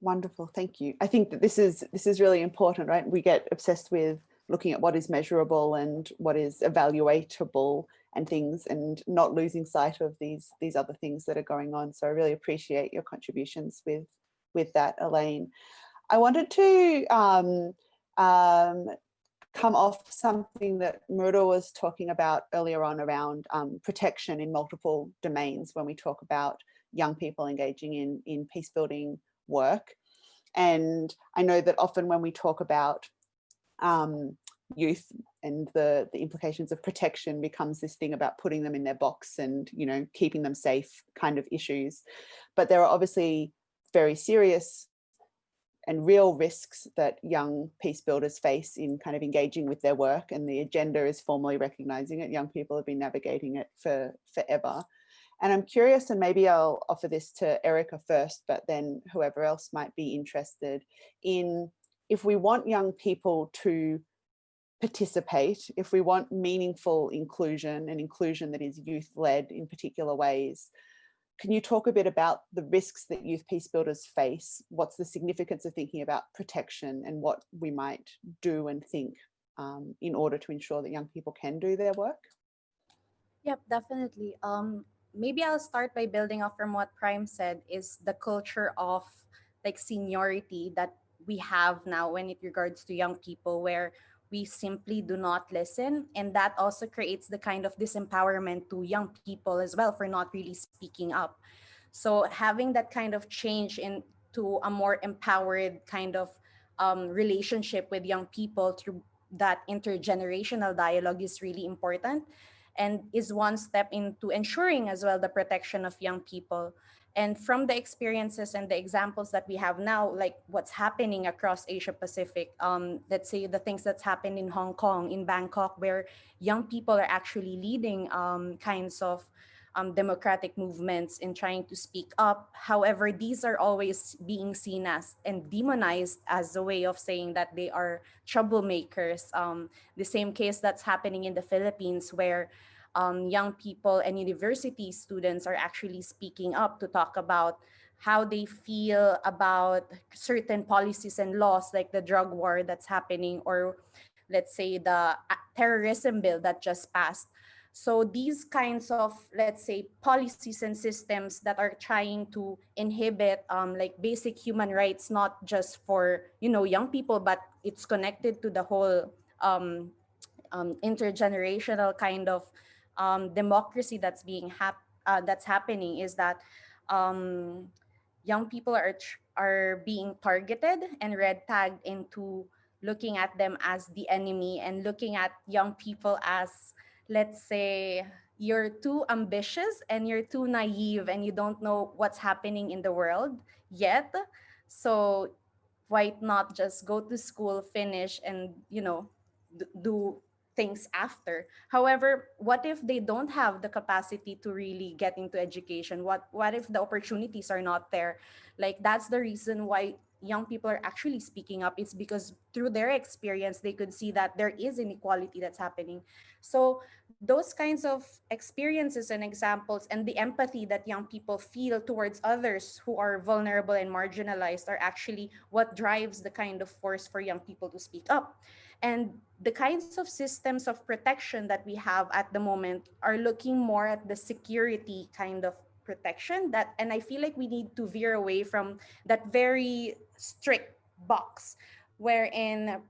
Wonderful, thank you. I think that this is really important, right? We get obsessed with looking at what is measurable and what is evaluatable and things, and not losing sight of these other things that are going on. So I really appreciate your contributions with that, Elaine. I wanted to come off something that Mridul was talking about earlier on around protection in multiple domains when we talk about young people engaging in peace building work. And I know that often when we talk about youth and the implications of protection becomes this thing about putting them in their box and, you know, keeping them safe kind of issues. But there are obviously very serious and real risks that young peace builders face in kind of engaging with their work, and the agenda is formally recognizing it. Young people have been navigating it for forever. And I'm curious, and maybe I'll offer this to Erika first, but then whoever else might be interested in, if we want young people to participate, if we want meaningful inclusion and inclusion that is youth-led in particular ways, can you talk a bit about the risks that youth peace builders face? What's the significance of thinking about protection and what we might do and think in order to ensure that young people can do their work?
Yep, definitely. Maybe I'll start by building off from what Prime said, is the culture of like seniority that we have now when it regards to young people, where we simply do not listen. And that also creates the kind of disempowerment to young people as well for not really speaking up. So having that kind of change into a more empowered kind of relationship with young people through that intergenerational dialogue is really important, and is one step into ensuring as well the protection of young people. And from the experiences and the examples that we have now, like what's happening across Asia Pacific, let's say the things that's happened in Hong Kong, in Bangkok, where young people are actually leading kinds of democratic movements in trying to speak up. However, these are always being seen as and demonized as a way of saying that they are troublemakers. The same case that's happening in the Philippines, where young people and university students are actually speaking up to talk about how they feel about certain policies and laws, like the drug war that's happening, or let's say the terrorism bill that just passed. So these kinds of, let's say, policies and systems that are trying to inhibit like basic human rights, not just for, you know, young people, but it's connected to the whole intergenerational kind of democracy that's that's happening, is that young people are being targeted and red tagged into looking at them as the enemy, and looking at young people as, let's say, you're too ambitious and you're too naive and you don't know what's happening in the world yet. So why not just go to school, finish, and, you know, do things after. However, what if they don't have the capacity to really get into education? What if the opportunities are not there? Like, that's the reason why young people are actually speaking up. It's because through their experience they could see that there is inequality that's happening. So those kinds of experiences and examples, and the empathy that young people feel towards others who are vulnerable and marginalized, are actually what drives the kind of force for young people to speak up. And the kinds of systems of protection that we have at the moment are looking more at the security kind of protection, that, and I feel like we need to veer away from that very strict box wherein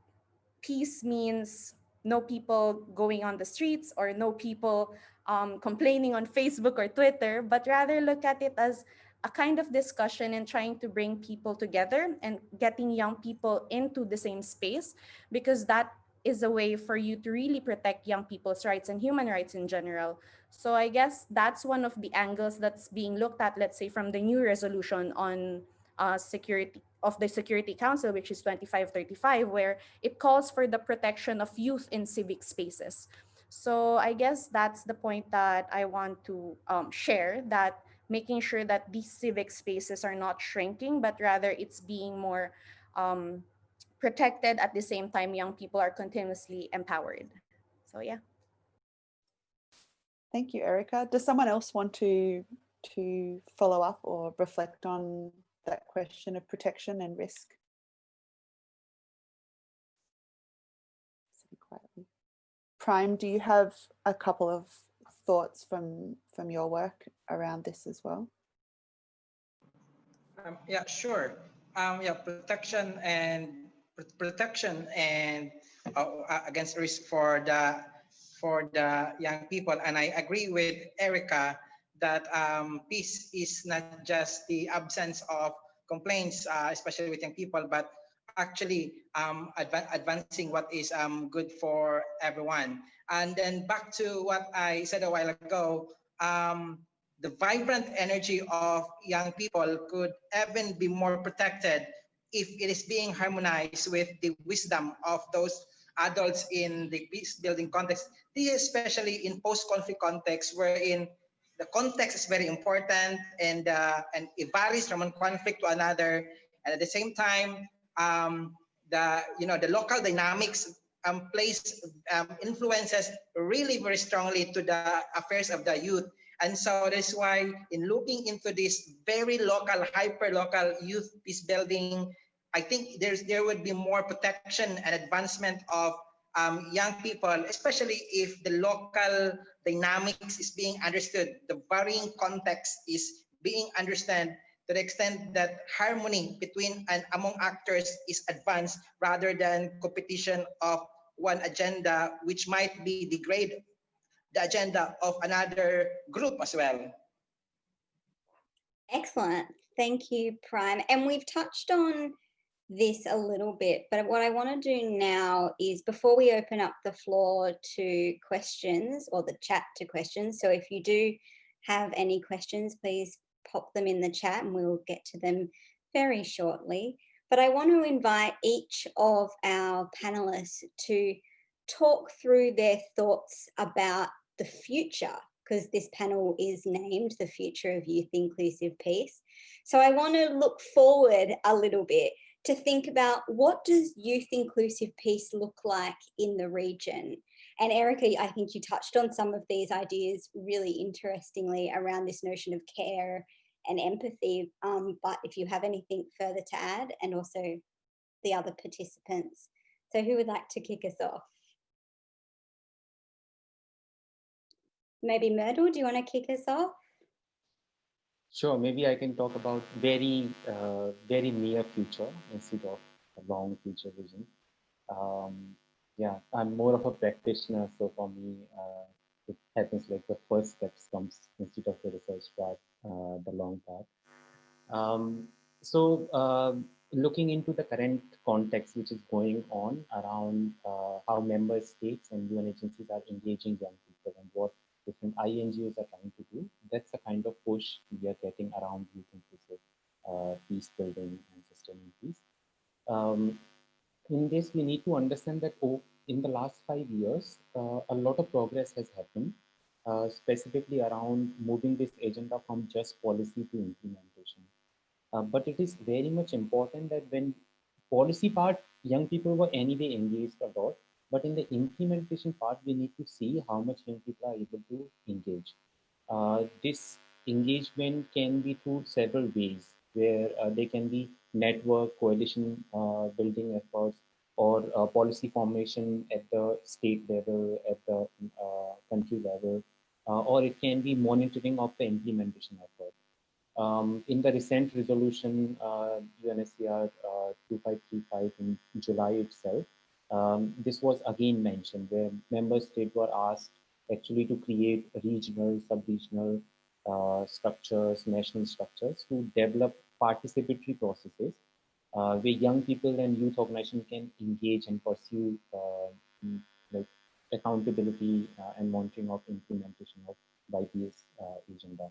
peace means no people going on the streets, or no people complaining on Facebook or Twitter, but rather look at it as a kind of discussion and trying to bring people together and getting young people into the same space, because that is a way for you to really protect young people's rights and human rights in general. So I guess that's one of the angles that's being looked at, let's say, from the new resolution on security of the Security Council, which is 2535, where it calls for the protection of youth in civic spaces. So I guess that's the point that I want to share, that making sure that these civic spaces are not shrinking, but rather it's being more protected. At the same time, young people are continuously empowered. So yeah.
Thank you, Erika. Does someone else want to follow up or reflect on that question of protection and risk? Quietly. Prime, do you have a couple of thoughts from your work around this as well?
Yeah, sure. Yeah, protection and against risk for the young people. And I agree with Erika that peace is not just the absence of complaints, especially with young people, but actually advancing what is good for everyone. And then back to what I said a while ago, the vibrant energy of young people could even be more protected if it is being harmonized with the wisdom of those adults in the peace building context, especially in post-conflict context, wherein the context is very important and it varies from one conflict to another. And at the same time, the local dynamics influences really very strongly to the affairs of the youth. And so that's why in looking into this very local, hyper-local youth peace building, I think there would be more protection and advancement of young people, especially if the local dynamics is being understood, the varying context is being understood to the extent that harmony between and among actors is advanced rather than competition of one agenda, which might be degrade the agenda of another group as well.
Excellent. Thank you, Prime. And we've touched on this a little bit, but what I want to do now is, before we open up the floor to questions or the chat to questions, so if you do have any questions, please pop them in the chat and we'll get to them very shortly. But I want to invite each of our panelists to talk through their thoughts about the future, because this panel is named The Future of Youth Inclusive Peace. So I want to look forward a little bit to think about, what does youth inclusive peace look like in the region? And Erika, I think you touched on some of these ideas really interestingly around this notion of care and empathy. But if you have anything further to add, and also the other participants. So who would like to kick us off? Maybe Mridul, do you want to kick us off?
Sure, maybe I can talk about very near future instead of a long future vision. Yeah, I'm more of a practitioner, so for me, it happens like the first steps comes instead of the research part, the long part. Looking into the current context which is going on around how member states and UN agencies are engaging young people and what different INGOs are trying to do, that's the kind of push we are getting around youth inclusive peace building and sustaining peace. In this, we need to understand that in the last 5 years, a lot of progress has happened, specifically around moving this agenda from just policy to implementation. But it is very much important that when policy part, young people were anyway engaged a lot, but in the implementation part, we need to see how much young people are able to engage. This engagement can be through several ways, where they can be network, coalition building efforts, or policy formation at the state level, at the country level, or it can be monitoring of the implementation effort. In the recent resolution, UNSCR 2535 in July itself, this was again mentioned, where member states were asked actually to create regional, sub-regional structures, national structures to develop participatory processes where young people and youth organization can engage and pursue like accountability and monitoring of implementation of YPS agenda.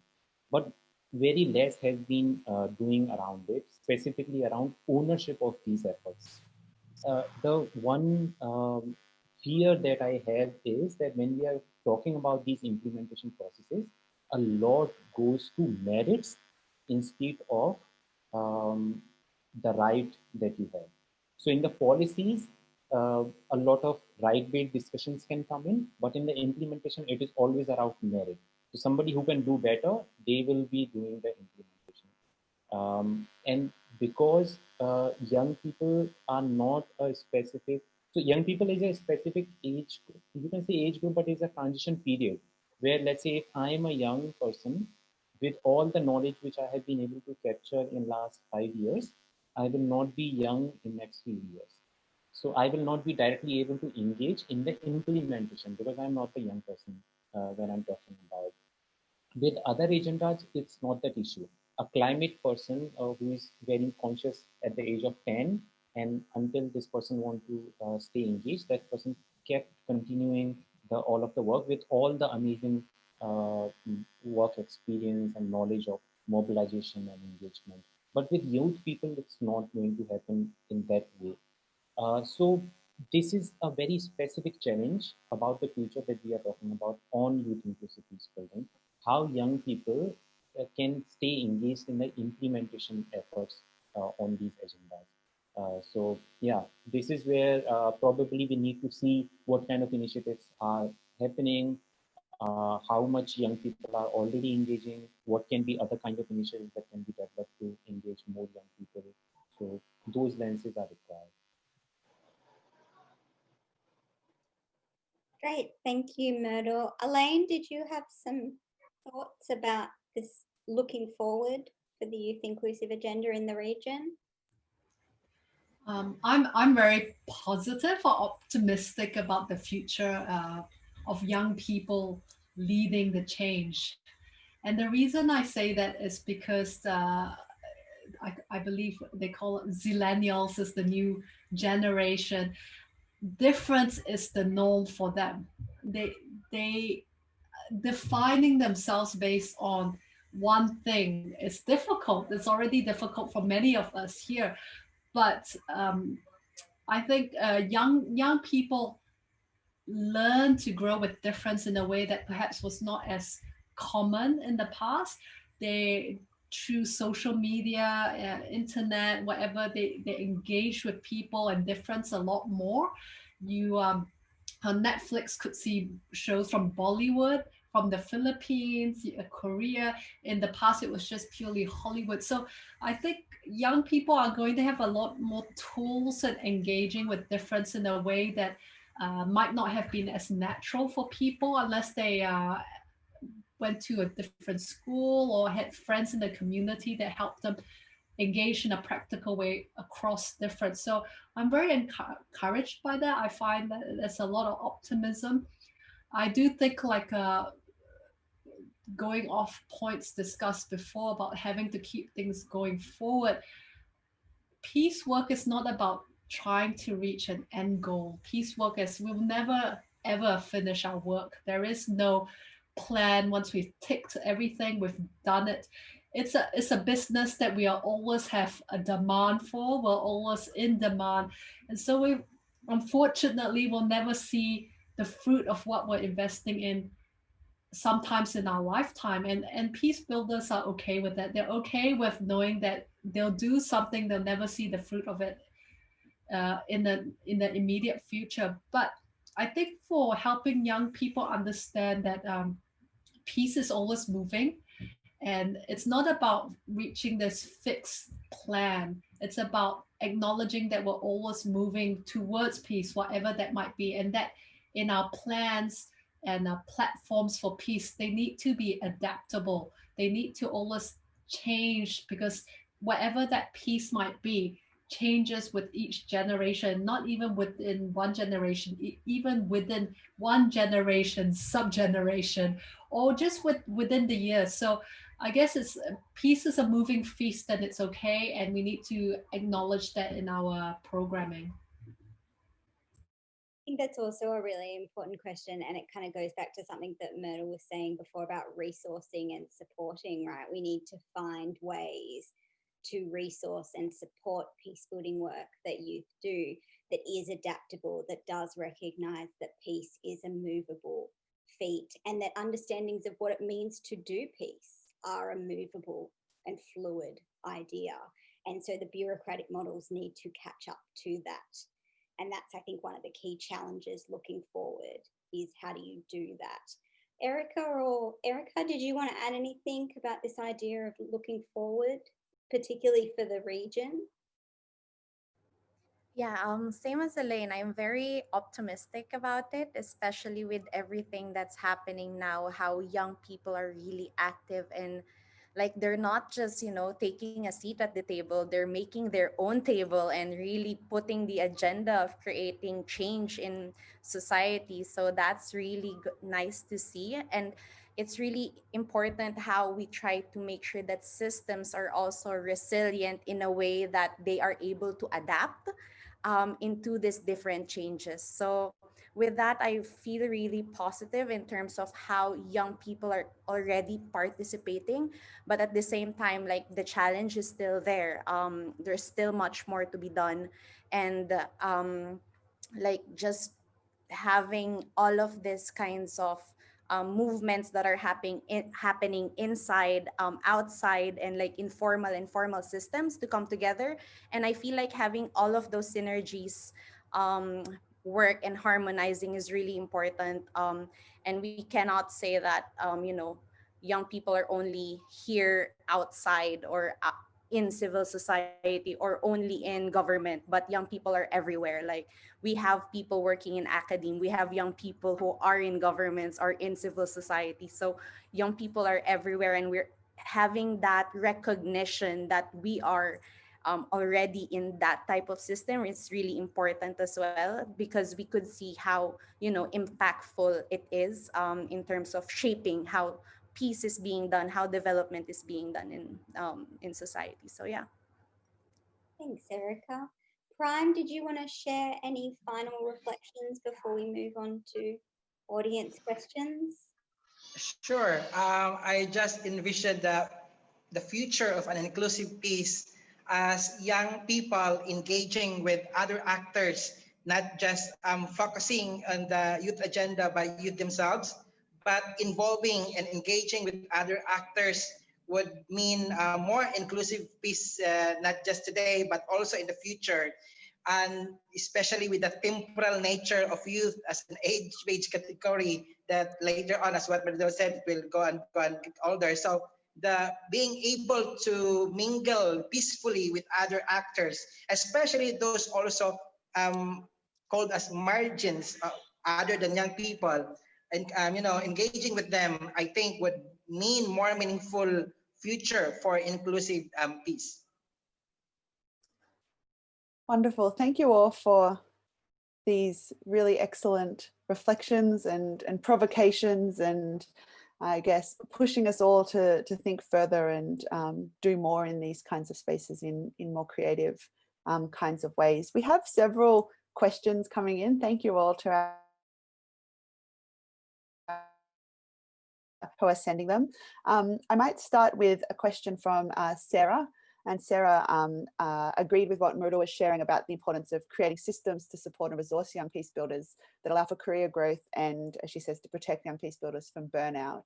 But very less has been doing around it, specifically around ownership of these efforts. The one fear that I have is that when we are talking about these implementation processes, a lot goes to merits instead of um, the right that you have. So in the policies, a lot of right-based discussions can come in, but in the implementation, it is always around merit. So somebody who can do better, they will be doing the implementation. And because young people are not a specific, so young people is a specific age, you can say age group, but it's a transition period where, let's say, if I am a young person with all the knowledge which I have been able to capture in last 5 years, I will not be young in next few years. So I will not be directly able to engage in the implementation because I'm not a young person when I'm talking about. With other agendas, it's not that issue. A climate person who is very conscious at the age of 10, and until this person want to stay engaged, that person kept continuing all of the work with all the amazing work experience and knowledge of mobilization and engagement. But with youth people, it's not going to happen in that way. So this is a very specific challenge about the future that we are talking about on youth inclusive peace building, how young people can stay engaged in the implementation efforts on these agendas. So yeah, this is where probably we need to see what kind of initiatives are happening, how much young people are already engaging, what can be other kind of initiatives that can be developed to engage more young people. So those lenses are required.
Great, thank you, Mridul. Elaine, did you have some thoughts about this looking forward for the youth inclusive agenda in the region?
I'm very positive or optimistic about the future of young people leading the change. And the reason I say that is because I believe they call it Zillennials is the new generation. Difference is the norm for them. They defining themselves based on one thing is difficult. It's already difficult for many of us here, but I think young people learn to grow with difference in a way that perhaps was not as common in the past. They through social media, internet, whatever, they engage with people and difference a lot more. You on Netflix could see shows from Bollywood, from the Philippines, Korea. In the past, it was just purely Hollywood. So I think young people are going to have a lot more tools and engaging with difference in a way that might not have been as natural for people unless they went to a different school or had friends in the community that helped them engage in a practical way across different. So I'm very encouraged by that. I find that there's a lot of optimism. I do think like going off points discussed before about having to keep things going forward. Peace work is not about trying to reach an end goal. Peace work is we'll never ever finish our work. There is no plan once we've ticked everything, we've done it. It's a business that we are always have a demand for. We're always in demand. And so we unfortunately will never see the fruit of what we're investing in sometimes in our lifetime, and peace builders are okay with that. They're okay with knowing that they'll do something, they'll never see the fruit of it in the immediate future. But I think for helping young people understand that peace is always moving, and it's not about reaching this fixed plan. It's about acknowledging that we're always moving towards peace, whatever that might be, and that in our plans and our platforms for peace, they need to be adaptable. They need to always change because whatever that peace might be changes with each generation, not even within one generation, even within one generation, sub-generation, or just within the year. So I guess it's peace is a moving feast, and it's okay, and we need to acknowledge that in our programming.
I think that's also a really important question, and it kind of goes back to something that Myrtle was saying before about resourcing and supporting, right? We need to find ways to resource and support peace building work that youth do that is adaptable, that does recognise that peace is a movable feat, and that understandings of what it means to do peace are a movable and fluid idea. And so the bureaucratic models need to catch up to that. And that's, I think, one of the key challenges looking forward is how do you do that? Erika, did you want to add anything about this idea of looking forward, particularly for the region?
Yeah, same as Elaine. I'm very optimistic about it, especially with everything that's happening now, how young people are really active and like they're not just, taking a seat at the table, they're making their own table and really putting the agenda of creating change in society. So that's really nice to see. And it's really important how we try to make sure that systems are also resilient in a way that they are able to adapt into these different changes. So with that, I feel really positive in terms of how young people are already participating, but at the same time, like the challenge is still there. There's still much more to be done, and like just having all of these kinds of movements that are happening inside, outside, and like informal and formal systems to come together. And I feel like having all of those synergies um, work and harmonizing is really important. And we cannot say that, young people are only here outside or in civil society or only in government, but young people are everywhere. Like we have people working in academe, we have young people who are in governments or in civil society. So young people are everywhere, and we're having that recognition that we are already in that type of system. It's really important as well, because we could see how impactful it is in terms of shaping how peace is being done, how development is being done in society. So yeah.
Thanks, Erika. Prime, did you want to share any final reflections before we move on to audience questions?
Sure. I just envisioned the future of an inclusive peace as young people engaging with other actors, not just focusing on the youth agenda by youth themselves, but involving and engaging with other actors would mean more inclusive peace, not just today, but also in the future. And especially with the temporal nature of youth as an age category that later on, as what Mridul said, will go and get older. So the being able to mingle peacefully with other actors, especially those also called as margins, other than young people, and engaging with them, I think would mean more meaningful future for inclusive peace.
Wonderful. Thank you all for these really excellent reflections and provocations, and I guess pushing us all to think further and do more in these kinds of spaces in more creative kinds of ways. We have several questions coming in. Thank you all to our who are sending them. I might start with a question from Sarah. And Sarah agreed with what Mridul was sharing about the importance of creating systems to support and resource young peace builders that allow for career growth and, as she says, to protect young peace builders from burnout.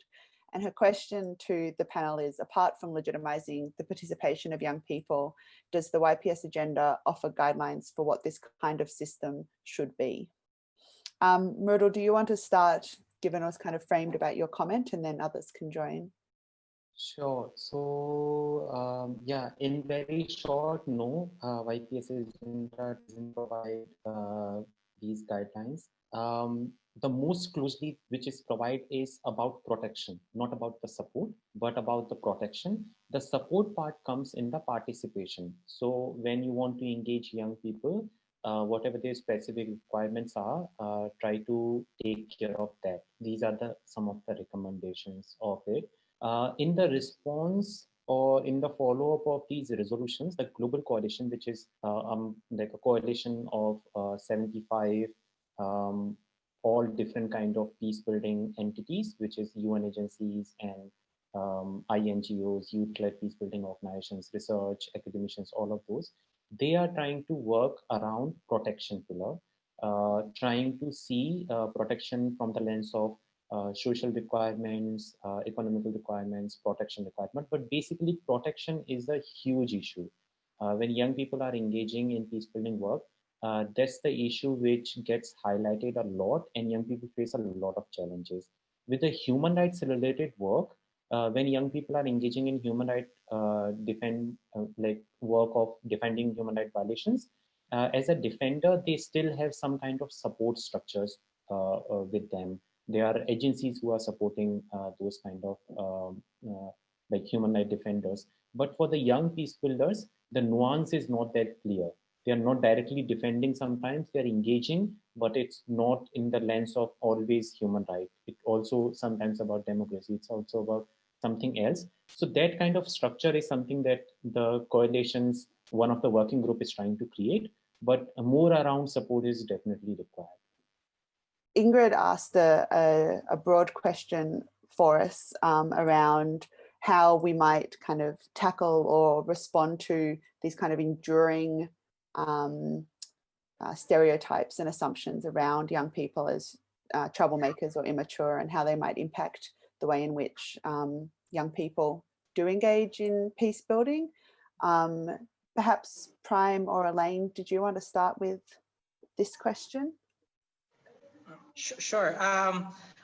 And her question to the panel is, apart from legitimizing the participation of young people, does the YPS agenda offer guidelines for what this kind of system should be? Mridul, do you want to start, given us kind of framed about your comment, and then others can join?
Sure. So, yeah, in very short, no, YPS agenda doesn't provide these guidelines. The most closely which is provided is about protection, not about the support. but about the protection. The support part comes in the participation. So when you want to engage young people, whatever their specific requirements are, try to take care of that. These are some of the recommendations of it. In the response or in the follow-up of these resolutions, the Global Coalition, which is like a coalition of 75 all different kind of peace building entities, which is UN agencies and INGOs, youth-led peace building organizations, research, academicians, all of those. They are trying to work around protection pillar, trying to see protection from the lens of social requirements, economical requirements, protection requirement. But basically, protection is a huge issue. When young people are engaging in peace building work, that's the issue which gets highlighted a lot, and young people face a lot of challenges. With the human rights related work, when young people are engaging in human rights like work of defending human rights violations, as a defender, they still have some kind of support structures with them. There are agencies who are supporting those kind of like human rights defenders. But for the young peace builders, the nuance is not that clear. They are not directly defending sometimes, they are engaging, but it's not in the lens of always human rights. It's also sometimes about democracy. It's also about something else. So that kind of structure is something that the coalitions, one of the working group is trying to create, but more around support is definitely required.
Ingrid asked a broad question for us around how we might kind of tackle or respond to these kind of enduring stereotypes and assumptions around young people as troublemakers or immature, and how they might impact the way in which young people do engage in peace building. Perhaps Prime or Elaine, did you want to start with this question?
Sure.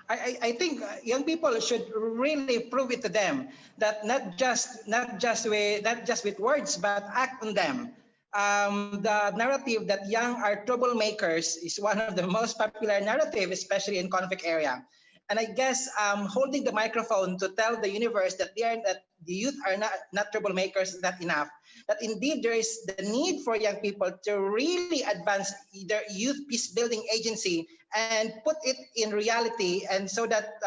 I think young people should really prove it to them that not just with words, but act on them. The narrative that young are troublemakers is one of the most popular narrative, especially in conflict area. And I guess holding the microphone to tell the universe that the youth are not troublemakers is not enough. That indeed there is the need for young people to really advance their youth peace building agency and put it in reality, and so that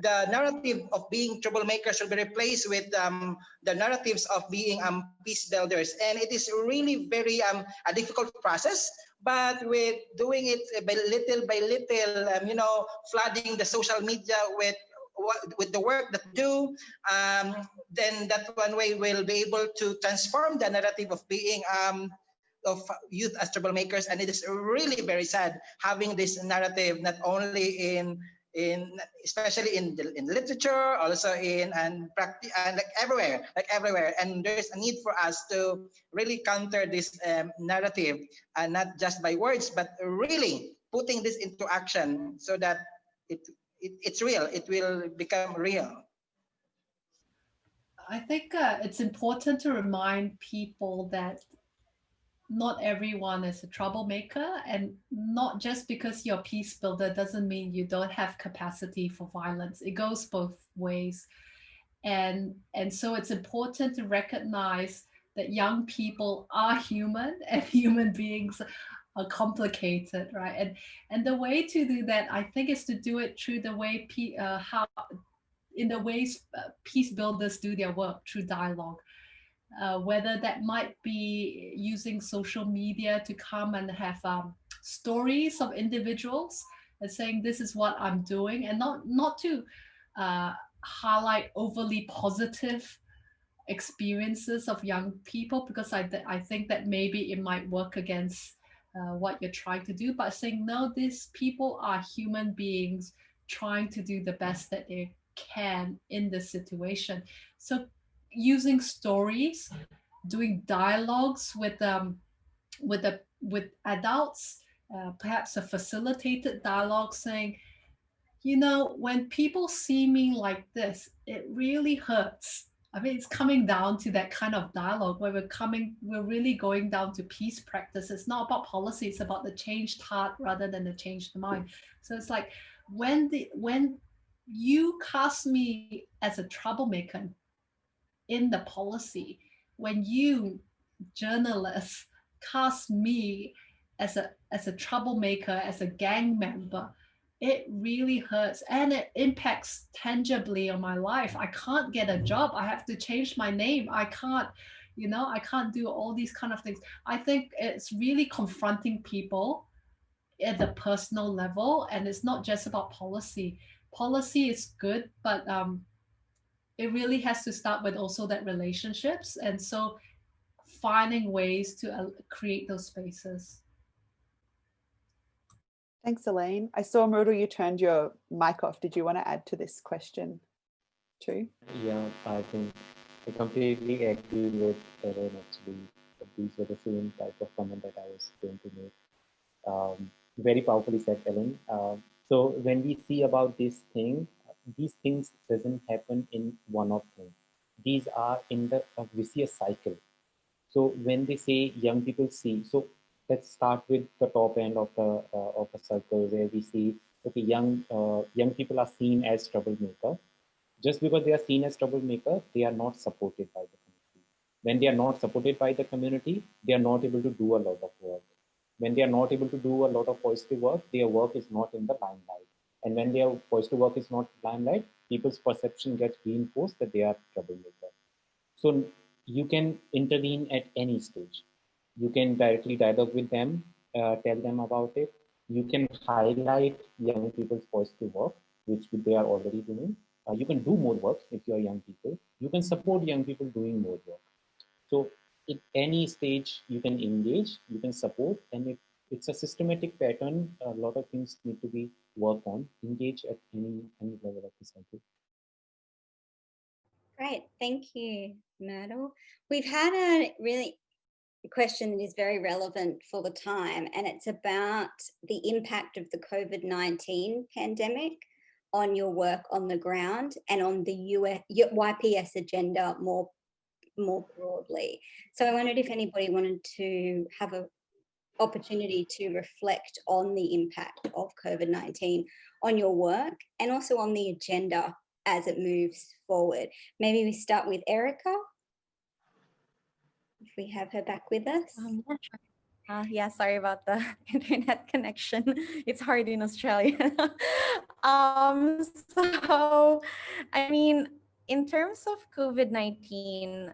the narrative of being troublemakers will be replaced with the narratives of being peace builders. And it is really very a difficult process, but with doing it by little, flooding the social media with the work that do, then that one way we'll be able to transform the narrative of being of youth as troublemakers. And it is really very sad having this narrative not only in especially in literature, also in practice, and like everywhere. And there's a need for us to really counter this narrative, and not just by words, but really putting this into action so that it's real. It will become real.
I think it's important to remind people that not everyone is a troublemaker, and not just because you're a peace builder doesn't mean you don't have capacity for violence. It goes both ways. And so it's important to recognize that young people are human, and human beings are complicated, right? And the way to do that, I think, is to do it through the way in the ways peace builders do their work, through dialogue. Whether that might be using social media to come and have stories of individuals and saying this is what I'm doing, and not to highlight overly positive experiences of young people, because I think that maybe it might work against what you're trying to do, but saying no, these people are human beings trying to do the best that they can in this situation. So using stories, doing dialogues with adults, perhaps a facilitated dialogue, saying, when people see me like this, it really hurts. I mean, it's coming down to that kind of dialogue where we're really going down to peace practice. It's not about policy, it's about the changed heart rather than the changed mind. So it's like when you cast me as a troublemaker in the policy, when you journalists cast me as a troublemaker, as a gang member, it really hurts and it impacts tangibly on my life. I can't get a job. I have to change my name. I can't, I can't do all these kind of things. I think it's really confronting people at the personal level, and it's not just about policy. Policy is good, but it really has to start with also that relationships, and so finding ways to create those spaces.
Thanks, Elaine. I saw, Mridul, you turned your mic off. Did you want to add to this question too?
Yeah, I think I completely agree with Ellen actually. These were the same type of comment that I was going to make. Very powerfully said, Ellen. So when we see about this thing, these things doesn't happen in one-off thing. These are in the vicious cycle. So when they say young people see, so let's start with the top end of the circle where we see, okay, young people are seen as troublemaker. Just because they are seen as troublemaker, they are not supported by the community. When they are not supported by the community, they are not able to do a lot of work. When they are not able to do a lot of positive work, their work is not in the limelight. And when their positive work is not limelight, people's perception gets reinforced that they are troublemaker. So you can intervene at any stage. You can directly dialogue with them, tell them about it. You can highlight young people's positive work, which they are already doing. You can do more work if you are young people. You can support young people doing more work. So at any stage you can engage, you can support, and it's a systematic pattern. A lot of things need to be worked on. Engage at any level of the cycle.
Great, thank you, Myrtle. We've had a really question that is very relevant for the time, and it's about the impact of the COVID-19 pandemic on your work on the ground and on the YPS agenda more broadly. So I wondered if anybody wanted to have an opportunity to reflect on the impact of COVID-19 on your work and also on the agenda as it moves forward. Maybe we start with Erika, if we have her back with us.
Yeah, sure. Yeah, sorry about the internet connection. It's hard in Australia. So, I mean, in terms of COVID-19,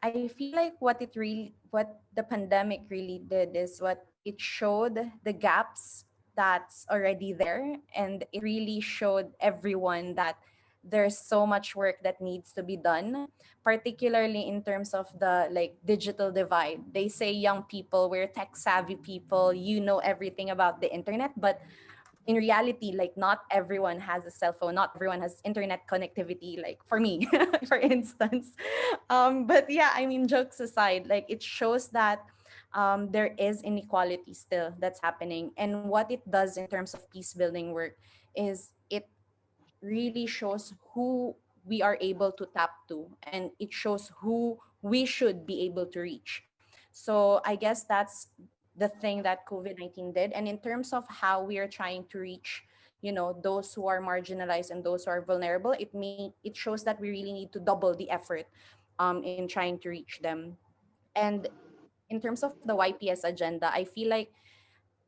I feel like what the pandemic really did is what it showed the gaps that's already there, and it really showed everyone that there's so much work that needs to be done, particularly in terms of the like digital divide. They say young people, we're tech savvy people, you know everything about the internet, but in reality, like not everyone has a cell phone, not everyone has internet connectivity, like for me, for instance. But yeah, I mean, jokes aside, like it shows that there is inequality still that's happening. And what it does in terms of peace building work is it really shows who we are able to tap to, and it shows who we should be able to reach. So I guess that's the thing that COVID-19 did. And in terms of how we are trying to reach, those who are marginalized and those who are vulnerable, it shows that we really need to double the effort in trying to reach them. And in terms of the YPS agenda, I feel like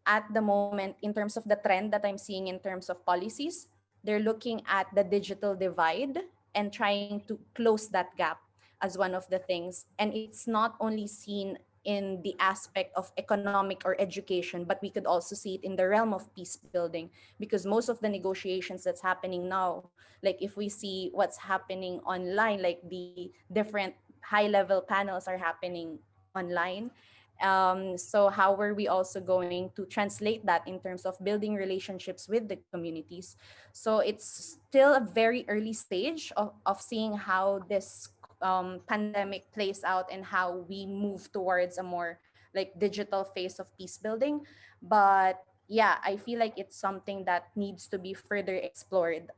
at the moment, in terms of the trend that I'm seeing in terms of policies, they're looking at the digital divide and trying to close that gap as one of the things. And it's not only seen in the aspect of economic or education, but we could also see it in the realm of peace building, because most of the negotiations that's happening now, like if we see what's happening online, like the different high level panels are happening online. So how are we also going to translate that in terms of building relationships with the communities? So it's still a very early stage of seeing how this pandemic plays out and how we move towards a more like digital phase of peace building. But yeah, I feel like it's something that needs to be further explored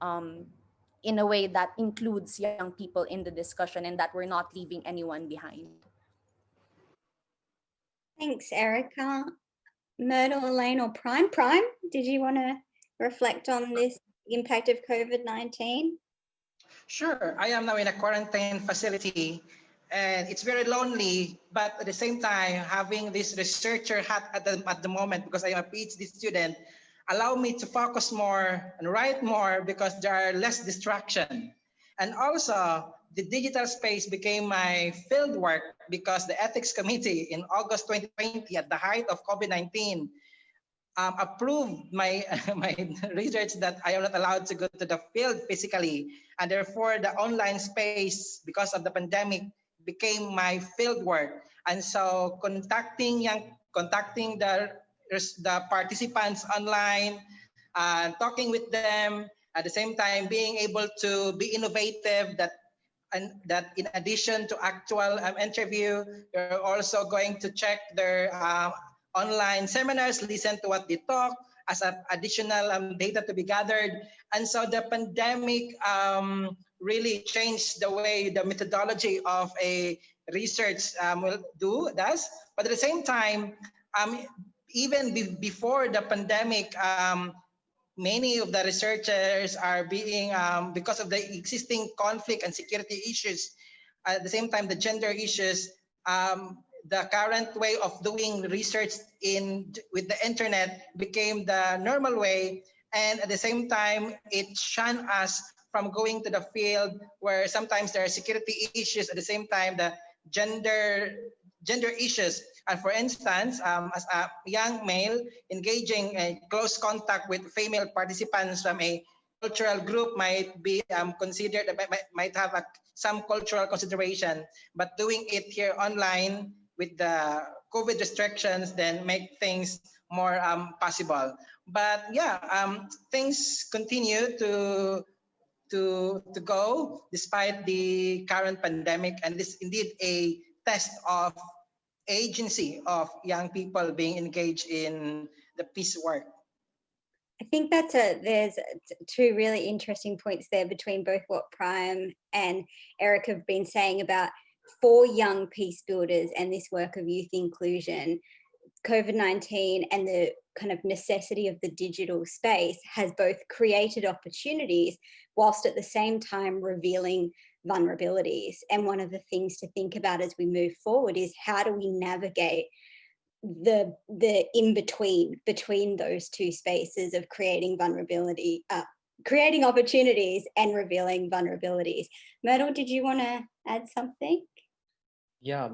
in a way that includes young people in the discussion and that we're not leaving anyone behind.
Thanks, Erika. Myrtle, Elaine, or Prime? Did you want to reflect on this impact of COVID-19?
Sure, I am now in a quarantine facility and it's very lonely, but at the same time, having this researcher hat at the moment, because I am a PhD student, allow me to focus more and write more because there are less distraction. And also, the digital space became my field work because the ethics committee in August 2020, at the height of COVID-19, approved my my research that I am not allowed to go to the field physically, and therefore the online space, because of the pandemic, became my field work. And so contacting the participants online, talking with them, at the same time being able to be innovative, that in addition to actual interview, you're also going to check their online seminars, listen to what they talk as additional data to be gathered. And so the pandemic really changed the way the methodology of a research does. But at the same time, even before the pandemic, many of the researchers are being, because of the existing conflict and security issues, at the same time, the gender issues, the current way of doing research with the internet became the normal way. And at the same time, it shunned us from going to the field where sometimes there are security issues, at the same time, the gender issues. And for instance, as a young male engaging in close contact with female participants from a cultural group might be considered, might have some cultural consideration, but doing it here online with the COVID restrictions then make things more possible. But yeah, things continue to go despite the current pandemic, and this is indeed a test of agency of young people being engaged in the peace work.
I think there's two really interesting points there between both what Prime and Erika have been saying about, for young peace builders and this work of youth inclusion, COVID-19 and the kind of necessity of the digital space has both created opportunities whilst at the same time revealing vulnerabilities. And one of the things to think about as we move forward is, how do we navigate the between those two spaces of creating vulnerability, creating opportunities and revealing vulnerabilities. Mridul, did you want to add something?
Yeah,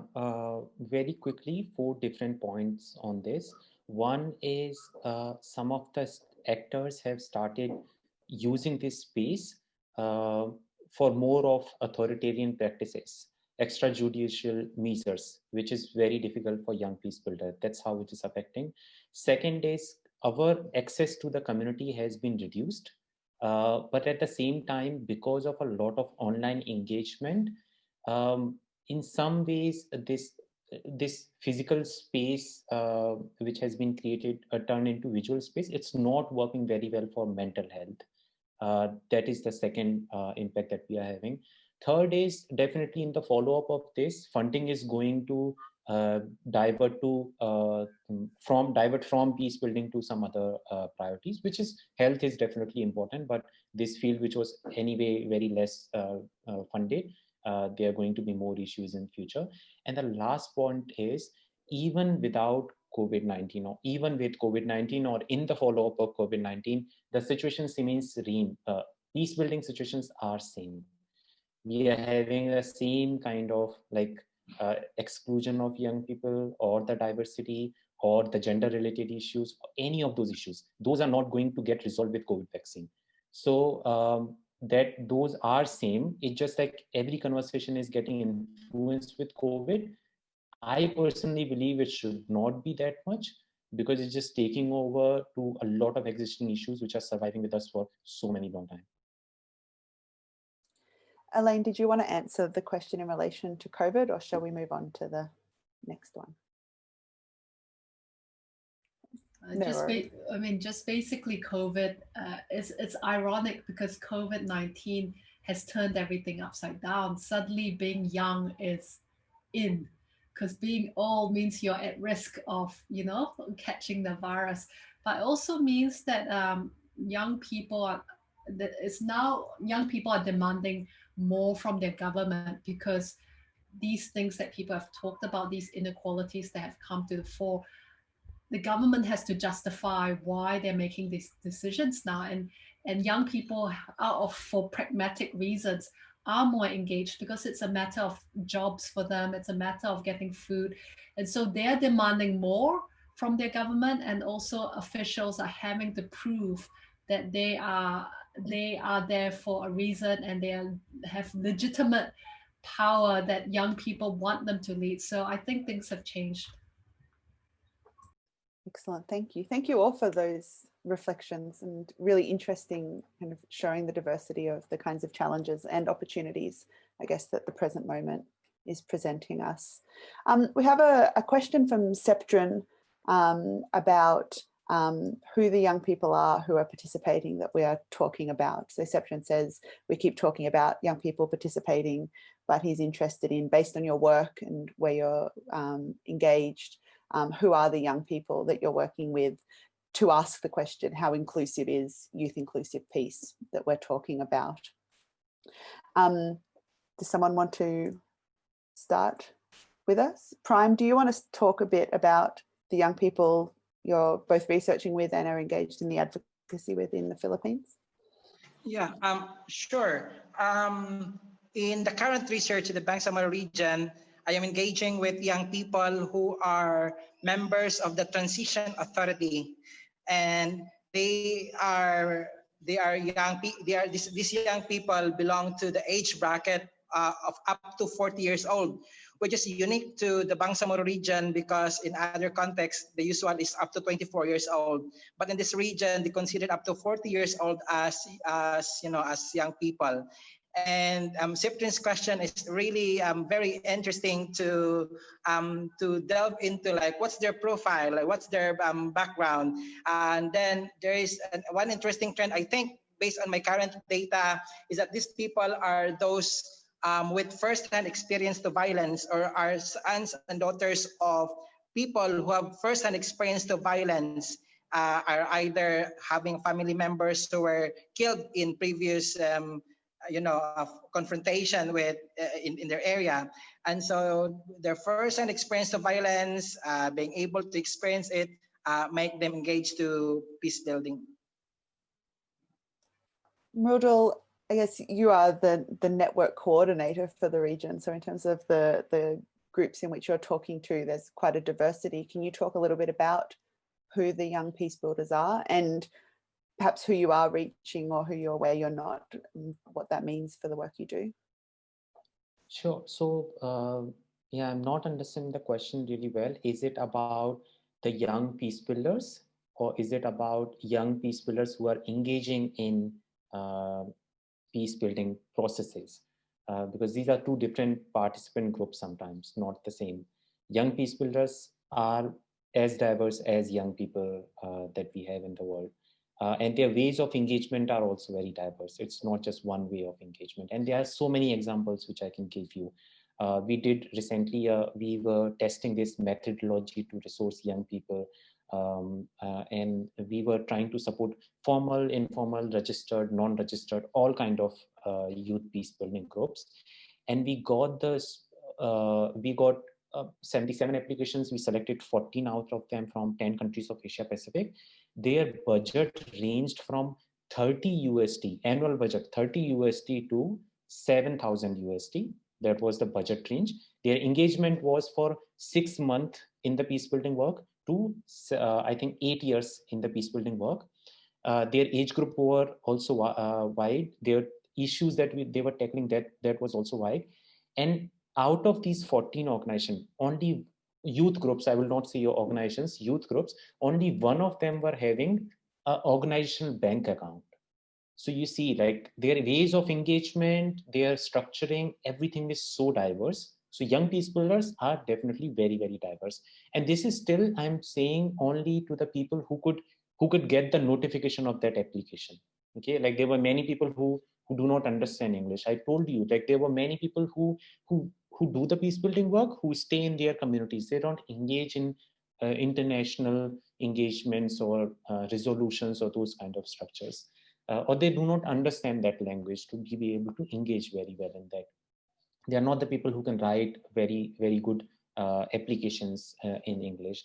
very quickly, 4 different points on this. One is some of the actors have started using this space for more of authoritarian practices, extrajudicial measures, which is very difficult for young peace builders. That's how it is affecting. Second is our access to the community has been reduced. But at the same time, because of a lot of online engagement, in some ways, this physical space which has been created turned into visual space, it's not working very well for mental health. That is the second impact that we are having. Third is definitely in the follow-up of this, funding is going to divert from peace building to some other priorities, which is health is definitely important, but this field which was anyway very less funded, there are going to be more issues in future. And the last point is, even without COVID-19 or even with COVID-19 or in the follow-up of COVID-19, the situation remains peace building situations are same. We are having the same kind of exclusion of young people or the diversity or the gender related issues, any of those issues. Those are not going to get resolved with COVID vaccine. So that those are same. It's just like every conversation is getting influenced with COVID. I personally believe it should not be that much, because it's just taking over to a lot of existing issues which are surviving with us for so many long time.
Elaine, did you want to answer the question in relation to COVID, or shall we move on to the next one?
Just basically COVID, it's ironic because COVID-19 has turned everything upside down. Suddenly being young is in, because being old means you're at risk of, catching the virus. But it also means that young people it's now young people are demanding more from their government, because these things that people have talked about, these inequalities that have come to the fore, the government has to justify why they're making these decisions now. And young people, out of for pragmatic reasons, are more engaged because it's a matter of jobs for them, it's a matter of getting food. And so they're demanding more from their government, and also officials are having to prove that they are there for a reason, and have legitimate power that young people want them to lead. So I think things have changed.
Excellent, thank you. Thank you all for those reflections, and really interesting kind of showing the diversity of the kinds of challenges and opportunities, I guess, that the present moment is presenting us. We have a question from Septrin about who the young people are who are participating that we are talking about. So Septrin says, we keep talking about young people participating, but he's interested in, based on your work and where you're engaged, who are the young people that you're working with, to ask the question, how inclusive is youth inclusive peace that we're talking about? Does someone want to start with us? Prime, do you want to talk a bit about the young people you're both researching with and are engaged in the advocacy with in the Philippines?
Yeah, sure. In the current research in the Bangsamoro region, I am engaging with young people who are members of the Transition Authority, and these young people belong to the age bracket of up to 40 years old, which is unique to the Bangsamoro region, because in other contexts the usual is up to 24 years old, but in this region they consider up to 40 years old as young people. And Septrin's question is really very interesting to delve into, like, what's their profile, like what's their background. And then there is one interesting trend, I think, based on my current data, is that these people are those with first-hand experience to violence, or are sons and daughters of people who have first-hand experience to violence, are either having family members who were killed in previous confrontation with in their area. And so their first-hand experience to violence, being able to experience it, make them engage to peace building.
Mridul, I guess you are the network coordinator for the region. So in terms of the groups in which you're talking to, there's quite a diversity. Can you talk a little bit about who the young peace builders are, and perhaps who you are reaching or where you're not, and what that means for the work you do?
Sure. So yeah, I'm not understanding the question really well. Is it about the young peace builders, or is it about young peace builders who are engaging in peace building processes? Because these are two different participant groups, sometimes not the same. Young peace builders are as diverse as young people that we have in the world. And their ways of engagement are also very diverse. It's not just one way of engagement. And there are so many examples which I can give you. We did recently, we were testing this methodology to resource young people. And we were trying to support formal, informal, registered, non-registered, all kind of youth peace building groups. And we got 77 applications. We selected 14 out of them from 10 countries of Asia Pacific. Their budget ranged from 30 USD, annual budget, 30 USD to 7,000 USD. That was the budget range. Their engagement was for 6 months in the peace building work to, I think, 8 years in the peace building work. Their age group were also wide. Their issues that they were tackling, that was also wide. And out of these 14 organizations, only youth groups, I will not say your organizations, youth groups, only one of them were having an organizational bank account. So you see, like, their ways of engagement, their structuring, everything is so diverse. So young peace builders are definitely very, very diverse. And this is still, I'm saying, only to the people who could get the notification of that application. Okay, like there were many people who do not understand English. I told you, like, there were many people who do the peace building work, who stay in their communities. They don't engage in international engagements or resolutions or those kind of structures. or they do not understand that language to be able to engage very well in that. They are not the people who can write very, very good applications in English.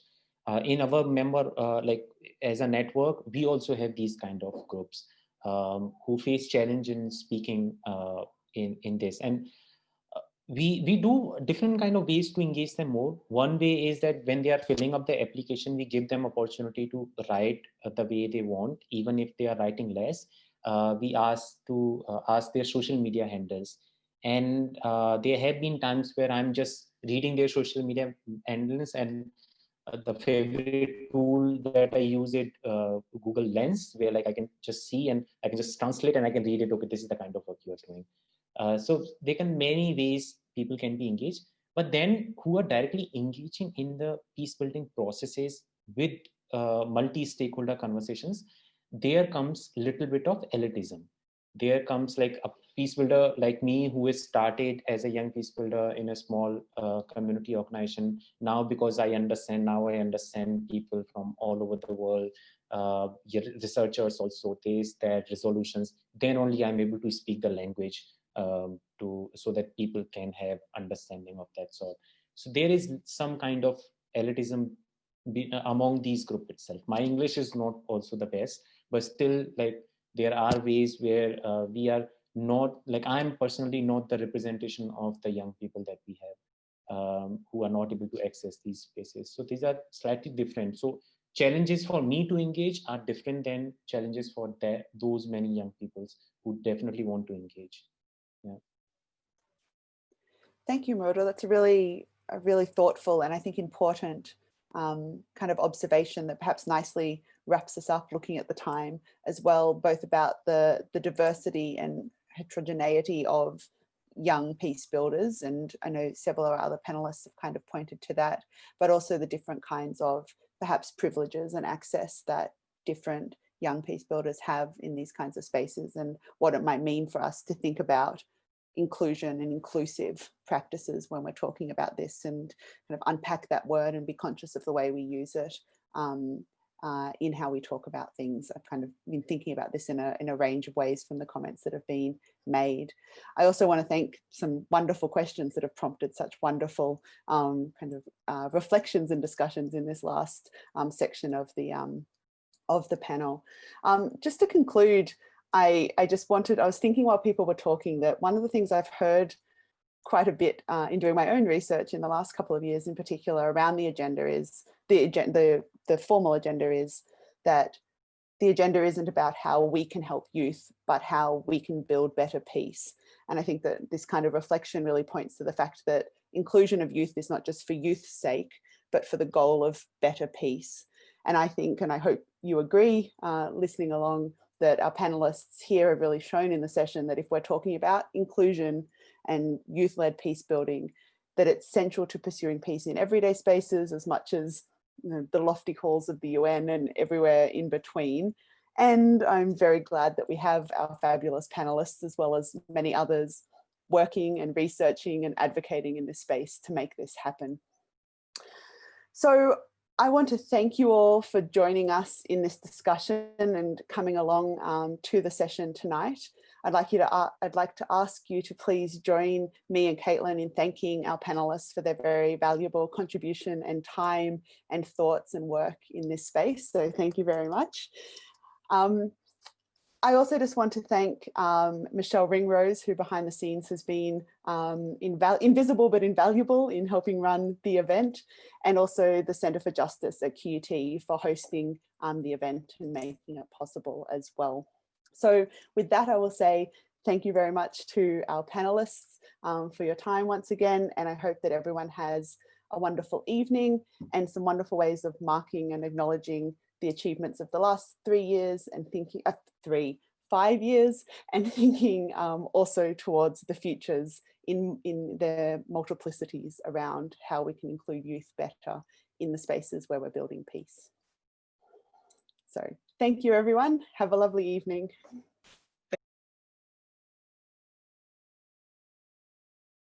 In our member, like as a network, we also have these kind of groups who face challenge in speaking in this. And we do different kind of ways to engage them more. One way is that when they are filling up the application, we give them opportunity to write the way they want, even if they are writing less. We ask to ask their social media handles. And there have been times where I'm just reading their social media handles, and the favorite tool that I use it, Google Lens, where like I can just see and I can just translate and I can read it. Okay, this is the kind of work you are doing. So they can many ways people can be engaged, but then who are directly engaging in the peace building processes with multi-stakeholder conversations, there comes little bit of elitism. There comes like a peace builder like me who is started as a young peace builder in a small community organization. Now, because I understand people from all over the world, researchers also, this, that, resolutions, then only I'm able to speak the language so that people can have understanding of that sort. So there is some kind of elitism among these group itself. My English is not also the best, but still like there are ways where we are not, like I'm personally not the representation of the young people that we have who are not able to access these spaces. So these are slightly different. So challenges for me to engage are different than challenges for those many young people who definitely want to engage. Yeah.
Thank you, Mridul. That's a really thoughtful and I think important kind of observation that perhaps nicely wraps us up looking at the time as well, both about the diversity and heterogeneity of young peace builders. And I know several other panelists have kind of pointed to that, but also the different kinds of perhaps privileges and access that different young peace builders have in these kinds of spaces, and what it might mean for us to think about inclusion and inclusive practices when we're talking about this, and kind of unpack that word and be conscious of the way we use it in how we talk about things. I've kind of been thinking about this in a range of ways from the comments that have been made. I also want to thank some wonderful questions that have prompted such wonderful kind of reflections and discussions in this last section of the panel. Just to conclude, I was thinking while people were talking that one of the things I've heard quite a bit in doing my own research in the last couple of years in particular around the agenda is, the formal agenda is that the agenda isn't about how we can help youth, but how we can build better peace. And I think that this kind of reflection really points to the fact that inclusion of youth is not just for youth's sake, but for the goal of better peace. And I think, and I hope you agree, listening along, that our panelists here have really shown in the session that if we're talking about inclusion and youth-led peace building, that it's central to pursuing peace in everyday spaces as much as the lofty calls of the UN and everywhere in between. And I'm very glad that we have our fabulous panelists, as well as many others, working and researching and advocating in this space to make this happen. So I want to thank you all for joining us in this discussion and coming along to the session tonight. I'd like to ask you to please join me and Caitlin in thanking our panelists for their very valuable contribution and time and thoughts and work in this space. So thank you very much. I also just want to thank Michelle Ringrose, who behind the scenes has been invisible but invaluable in helping run the event, and also the Centre for Justice at QUT for hosting the event and making it possible as well. So with that, I will say thank you very much to our panelists for your time once again, and I hope that everyone has a wonderful evening and some wonderful ways of marking and acknowledging the achievements of the last 3 years, and thinking 5 years, and thinking also towards the futures in their multiplicities around how we can include youth better in the spaces where we're building peace. So thank you, everyone. Have a lovely evening.